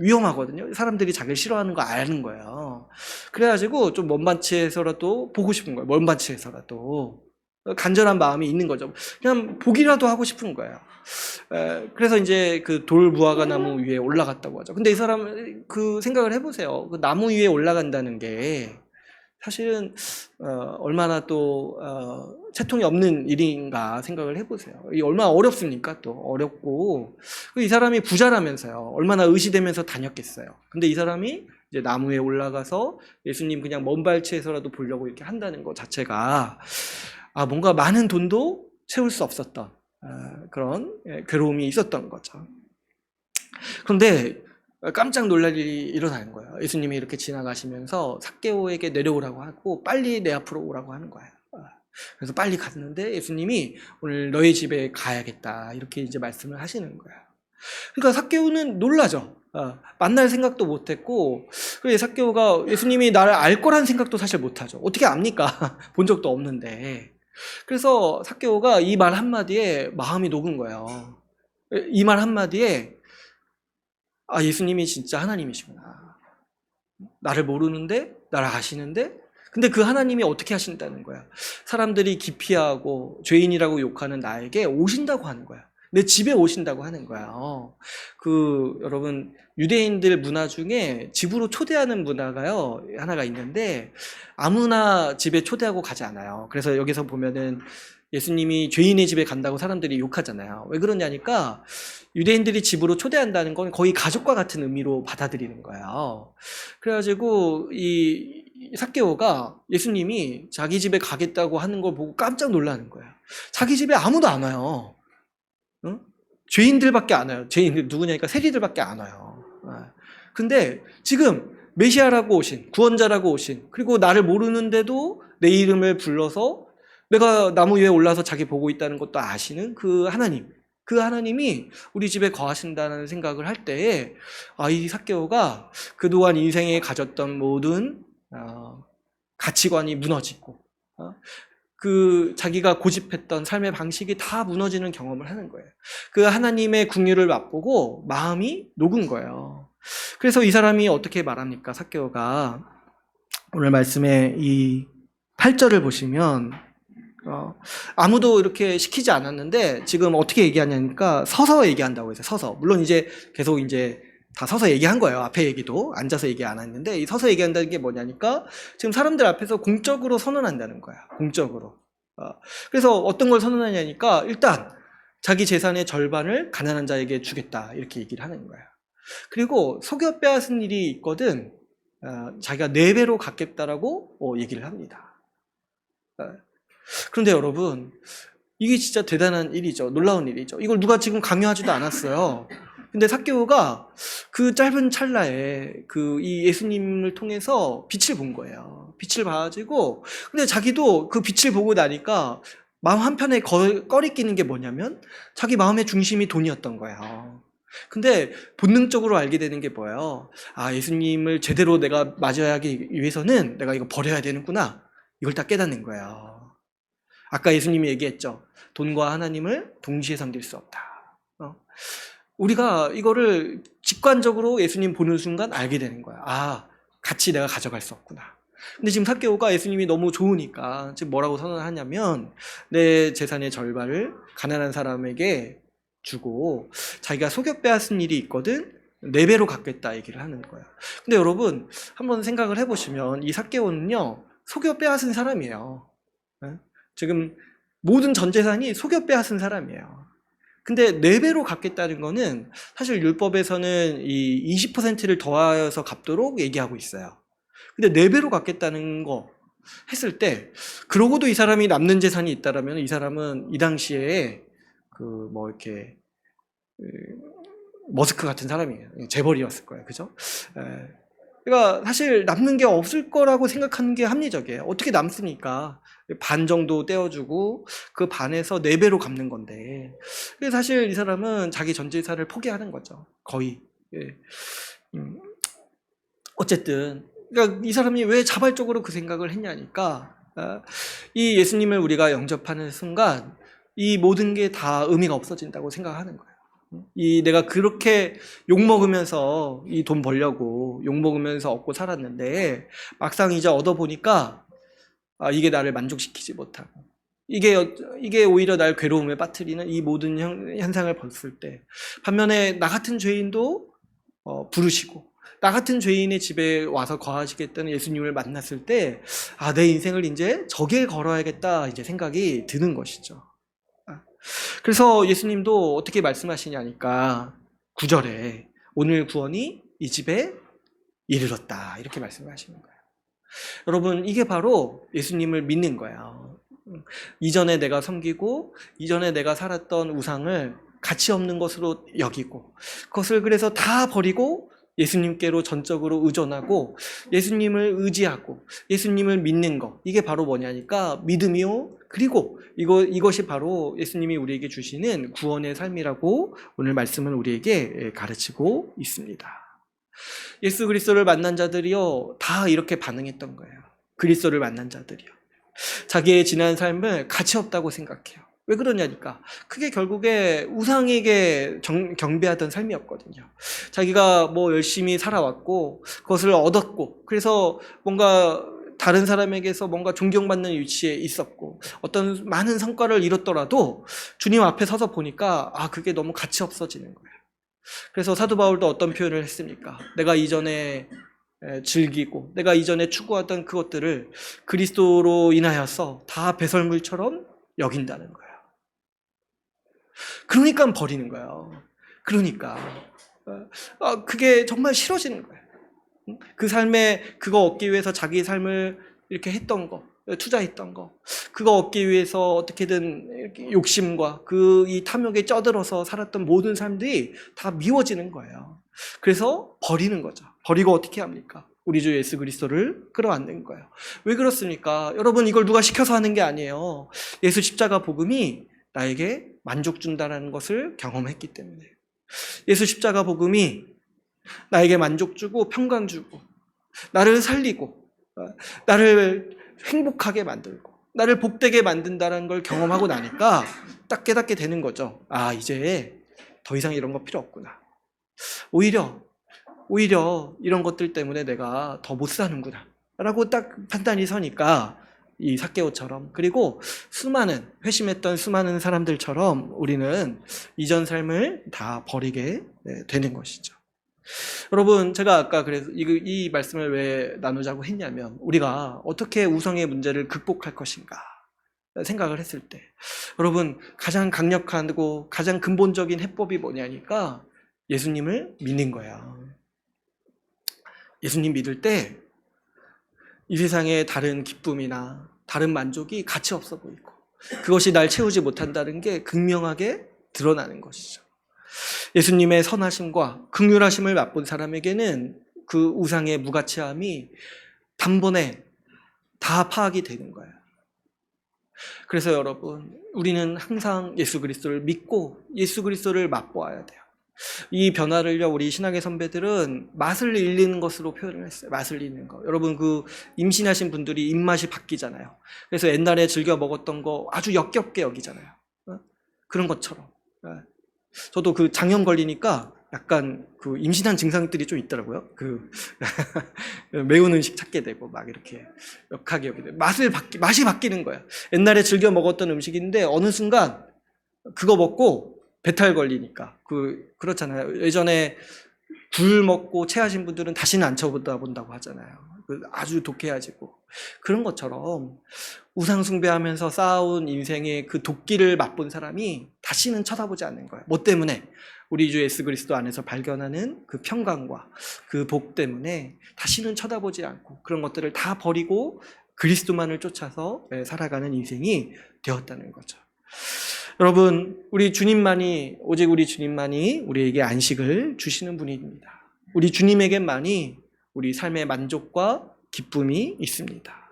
위험하거든요. 사람들이 자기를 싫어하는 거 아는 거예요. 그래가지고 좀 먼 반치에서라도 보고 싶은 거예요. 먼 반치에서라도. 간절한 마음이 있는 거죠. 그냥 보기라도 하고 싶은 거예요. 그래서 이제 그 돌무화과 나무 위에 올라갔다고 하죠. 근데 이 사람 그 생각을 해보세요. 그 나무 위에 올라간다는 게 사실은 얼마나 또 채통이 없는 일인가 생각을 해보세요. 이 얼마나 어렵습니까? 또 어렵고 이 사람이 부자라면서요. 얼마나 의시되면서 다녔겠어요. 근데 이 사람이 이제 나무에 올라가서 예수님 그냥 먼 발치에서라도 보려고 이렇게 한다는 것 자체가 뭔가 많은 돈도 채울 수 없었던 그런 괴로움이 있었던 거죠. 그런데 깜짝 놀랄 일이 일어나는 거예요. 예수님이 이렇게 지나가시면서 삭개오에게 내려오라고 하고 빨리 내 앞으로 오라고 하는 거예요. 그래서 빨리 갔는데 예수님이 오늘 너희 집에 가야겠다 이렇게 이제 말씀을 하시는 거예요. 그러니까 삭개오는 놀라죠. 만날 생각도 못했고, 그리고 삭개오가 예수님이 나를 알 거란 생각도 사실 못하죠. 어떻게 압니까? 본 적도 없는데. 그래서 삭개오가 이 말 한마디에 마음이 녹은 거예요. 이 말 한마디에 예수님이 진짜 하나님이시구나. 나를 모르는데, 나를 아시는데, 근데 그 하나님이 어떻게 하신다는 거야? 사람들이 기피하고 죄인이라고 욕하는 나에게 오신다고 하는 거야. 내 집에 오신다고 하는 거야. 여러분, 유대인들 문화 중에 집으로 초대하는 문화가요, 하나가 있는데, 아무나 집에 초대하고 가지 않아요. 그래서 여기서 보면은 예수님이 죄인의 집에 간다고 사람들이 욕하잖아요. 왜 그러냐니까, 유대인들이 집으로 초대한다는 건 거의 가족과 같은 의미로 받아들이는 거예요. 그래가지고, 이 삭개오가 예수님이 자기 집에 가겠다고 하는 걸 보고 깜짝 놀라는 거예요. 자기 집에 아무도 안 와요. 응? 죄인들밖에 안 와요. 죄인들 누구냐니까 세리들밖에 안 와요. 근데 지금 메시아라고 오신, 구원자라고 오신, 그리고 나를 모르는데도 내 이름을 불러서 내가 나무 위에 올라서 자기 보고 있다는 것도 아시는 그 하나님이 우리 집에 거하신다는 생각을 할 때에 이 삭개오가 그동안 인생에 가졌던 모든 가치관이 무너지고 자기가 고집했던 삶의 방식이 다 무너지는 경험을 하는 거예요. 그 하나님의 긍휼을 맛보고 마음이 녹은 거예요. 그래서 이 사람이 어떻게 말합니까? 삭개오가 오늘 말씀에 이 8절을 보시면 아무도 이렇게 시키지 않았는데 지금 어떻게 얘기하냐니까 서서 얘기한다고 해서 서서. 물론 이제 계속 다 서서 얘기한 거예요. 앞에 얘기도 앉아서 얘기 안 했는데 이 서서 얘기한다는 게 뭐냐니까 지금 사람들 앞에서 공적으로 선언한다는 거야. 공적으로. 그래서 어떤 걸 선언하냐니까 일단 자기 재산의 절반을 가난한 자에게 주겠다 이렇게 얘기를 하는 거야. 그리고 속여 빼앗은 일이 있거든 자기가 4배로 갚겠다라고 얘기를 합니다. 그런데 여러분 이게 진짜 대단한 일이죠. 놀라운 일이죠. 이걸 누가 지금 강요하지도 않았어요. 근데 삭개오가 그 짧은 찰나에 이 예수님을 통해서 빛을 본 거예요. 빛을 봐가지고 근데 자기도 그 빛을 보고 나니까 마음 한편에 꺼리끼는 게 뭐냐면 자기 마음의 중심이 돈이었던 거예요. 근데 본능적으로 알게 되는 게 뭐예요? 예수님을 제대로 내가 맞이하기 위해서는 내가 이거 버려야 되는구나. 이걸 딱 깨닫는 거예요. 아까 예수님이 얘기했죠. 돈과 하나님을 동시에 섬길 수 없다. 우리가 이거를 직관적으로 예수님 보는 순간 알게 되는 거야. 같이 내가 가져갈 수 없구나. 근데 지금 삭개오가 예수님이 너무 좋으니까 지금 뭐라고 선언하냐면 내 재산의 절반을 가난한 사람에게 주고 자기가 속여 빼앗은 일이 있거든 4배로 갚겠다 얘기를 하는 거야. 근데 여러분 한번 생각을 해보시면 이 삭개오는요 속여 빼앗은 사람이에요. 지금 모든 전 재산이 속여 빼앗은 사람이에요. 근데 4배로 갚겠다는 거는 사실 율법에서는 이 20%를 더하여서 갚도록 얘기하고 있어요. 근데 4배로 갚겠다는 거 했을 때 그러고도 이 사람이 남는 재산이 있다라면 이 사람은 이 당시에 이렇게 머스크 같은 사람이에요. 재벌이었을 거예요. 그죠? 그러니까 사실 남는 게 없을 거라고 생각하는 게 합리적이에요. 어떻게 남습니까? 반 정도 떼어주고 그 반에서 4배로 갚는 건데 사실 이 사람은 자기 전 재산을 포기하는 거죠. 거의. 어쨌든 그러니까 이 사람이 왜 자발적으로 그 생각을 했냐니까 이 예수님을 우리가 영접하는 순간 이 모든 게 다 의미가 없어진다고 생각하는 거예요. 내가 그렇게 욕먹으면서 이 돈 벌려고 욕먹으면서 얻고 살았는데 막상 이제 얻어보니까 이게 나를 만족시키지 못하고 이게 오히려 날 괴로움에 빠뜨리는 이 모든 현상을 봤을 때 반면에 나 같은 죄인도 부르시고 나 같은 죄인의 집에 와서 거하시겠다는 예수님을 만났을 때 내 인생을 이제 저기에 걸어야겠다 이제 생각이 드는 것이죠. 그래서 예수님도 어떻게 말씀하시냐니까 9절에 오늘 구원이 이 집에 이르렀다 이렇게 말씀하시는 거예요. 여러분 이게 바로 예수님을 믿는 거예요. 이전에 내가 섬기고 이전에 내가 살았던 우상을 가치 없는 것으로 여기고 그것을 그래서 다 버리고 예수님께로 전적으로 의존하고 예수님을 의지하고 예수님을 믿는 것, 이게 바로 뭐냐니까 믿음이요. 그리고 이것이 바로 예수님이 우리에게 주시는 구원의 삶이라고 오늘 말씀은 우리에게 가르치고 있습니다. 예수 그리스도를 만난 자들이요, 다 이렇게 반응했던 거예요. 그리스도를 만난 자들이요, 자기의 지난 삶을 가치 없다고 생각해요. 왜 그러냐니까 그게 결국에 우상에게 경배하던 삶이었거든요. 자기가 뭐 열심히 살아왔고 그것을 얻었고, 그래서 뭔가 다른 사람에게서 뭔가 존경받는 위치에 있었고 어떤 많은 성과를 이뤘더라도 주님 앞에 서서 보니까 그게 너무 가치 없어지는 거예요. 그래서 사도 바울도 어떤 표현을 했습니까? 내가 이전에 즐기고 내가 이전에 추구하던 그것들을 그리스도로 인하여서 다 배설물처럼 여긴다는 거예요. 그러니까 버리는 거예요. 그러니까 그게 정말 싫어지는 거예요. 그 삶에 그거 얻기 위해서 자기 삶을 이렇게 했던 거, 투자했던 거, 그거 얻기 위해서 어떻게든 이렇게 욕심과 이 탐욕에 쩌들어서 살았던 모든 삶들이 다 미워지는 거예요. 그래서 버리는 거죠. 버리고 어떻게 합니까? 우리 주 예수 그리스도를 끌어안는 거예요. 왜 그렇습니까? 여러분, 이걸 누가 시켜서 하는 게 아니에요. 예수 십자가 복음이 나에게 만족 준다는 것을 경험했기 때문에. 예수 십자가 복음이 나에게 만족 주고 평강 주고 나를 살리고 나를 행복하게 만들고 나를 복되게 만든다는 걸 경험하고 나니까 딱 깨닫게 되는 거죠. 이제 더 이상 이런 거 필요 없구나. 오히려 이런 것들 때문에 내가 더 못 사는구나 라고 딱 판단이 서니까 이 삭개오처럼, 그리고 회심했던 수많은 사람들처럼 우리는 이전 삶을 다 버리게 되는 것이죠. 여러분, 제가 아까 그래서 이 말씀을 왜 나누자고 했냐면, 우리가 어떻게 우상의 문제를 극복할 것인가 생각을 했을 때, 여러분, 가장 강력하고 가장 근본적인 해법이 뭐냐니까 예수님을 믿는 거야. 예수님 믿을 때 이 세상의 다른 기쁨이나 다른 만족이 가치 없어 보이고 그것이 날 채우지 못한다는 게 극명하게 드러나는 것이죠. 예수님의 선하심과 긍휼하심을 맛본 사람에게는 그 우상의 무가치함이 단번에 다 파악이 되는 거예요. 그래서 여러분, 우리는 항상 예수 그리스도를 믿고 예수 그리스도를 맛보아야 돼요. 이 변화를요, 우리 신학의 선배들은 맛을 잃는 것으로 표현을 했어요. 맛을 잃는 거. 여러분, 임신하신 분들이 입맛이 바뀌잖아요. 그래서 옛날에 즐겨 먹었던 거 아주 역겹게 여기잖아요. 그런 것처럼. 저도 장염 걸리니까 약간 임신한 증상들이 좀 있더라고요. 매운 음식 찾게 되고 막 이렇게 역하게 여기고 맛이 바뀌는 거예요. 옛날에 즐겨 먹었던 음식인데 어느 순간 그거 먹고 배탈 걸리니까 그렇잖아요. 예전에 굴 먹고 체하신 분들은 다시는 안 쳐다본다고 하잖아요. 아주 독해야지고. 그런 것처럼 우상 숭배하면서 쌓아온 인생의 그 도끼를 맛본 사람이 다시는 쳐다보지 않는 거예요. 뭐 때문에? 우리 주 예수 그리스도 안에서 발견하는 그 평강과 그 복 때문에 다시는 쳐다보지 않고 그런 것들을 다 버리고 그리스도만을 쫓아서 살아가는 인생이 되었다는 거죠. 여러분, 오직 우리 주님만이 우리에게 안식을 주시는 분입니다. 우리 주님에게만이 우리 삶의 만족과 기쁨이 있습니다.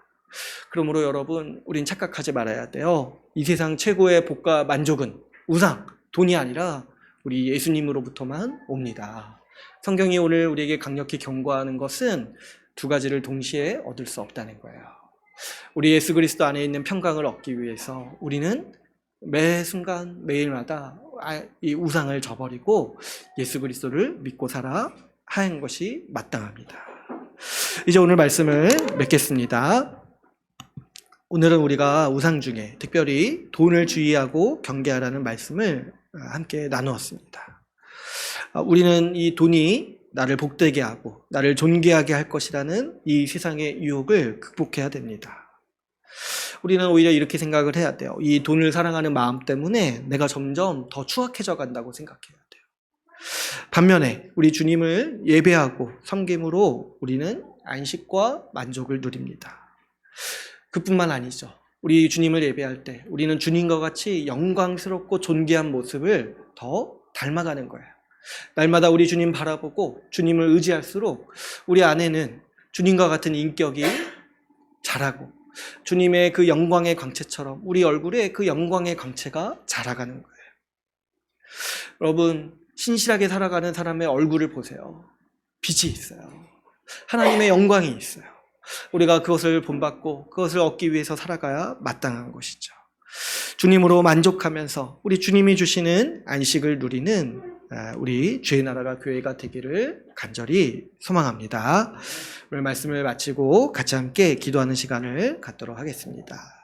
그러므로 여러분, 우린 착각하지 말아야 돼요. 이 세상 최고의 복과 만족은 우상, 돈이 아니라 우리 예수님으로부터만 옵니다. 성경이 오늘 우리에게 강력히 경고하는 것은 두 가지를 동시에 얻을 수 없다는 거예요. 우리 예수 그리스도 안에 있는 평강을 얻기 위해서 우리는 매 순간 매일마다 이 우상을 저버리고 예수 그리스도를 믿고 살아 하는 것이 마땅합니다. 이제 오늘 말씀을 맺겠습니다. 오늘은 우리가 우상 중에 특별히 돈을 주의하고 경계하라는 말씀을 함께 나누었습니다. 우리는 이 돈이 나를 복되게 하고 나를 존귀하게 할 것이라는 이 세상의 유혹을 극복해야 됩니다. 우리는 오히려 이렇게 생각을 해야 돼요. 이 돈을 사랑하는 마음 때문에 내가 점점 더 추악해져 간다고 생각해야 돼요. 반면에 우리 주님을 예배하고 섬김으로 우리는 안식과 만족을 누립니다. 그뿐만 아니죠. 우리 주님을 예배할 때 우리는 주님과 같이 영광스럽고 존귀한 모습을 더 닮아가는 거예요. 날마다 우리 주님 바라보고 주님을 의지할수록 우리 안에는 주님과 같은 인격이 자라고 주님의 그 영광의 광채처럼 우리 얼굴에 그 영광의 광채가 자라가는 거예요. 여러분, 신실하게 살아가는 사람의 얼굴을 보세요. 빛이 있어요. 하나님의 영광이 있어요. 우리가 그것을 본받고 그것을 얻기 위해서 살아가야 마땅한 것이죠. 주님으로 만족하면서 우리 주님이 주시는 안식을 누리는 우리 주의 나라가 교회가 되기를 간절히 소망합니다. 오늘 말씀을 마치고 같이 함께 기도하는 시간을 갖도록 하겠습니다.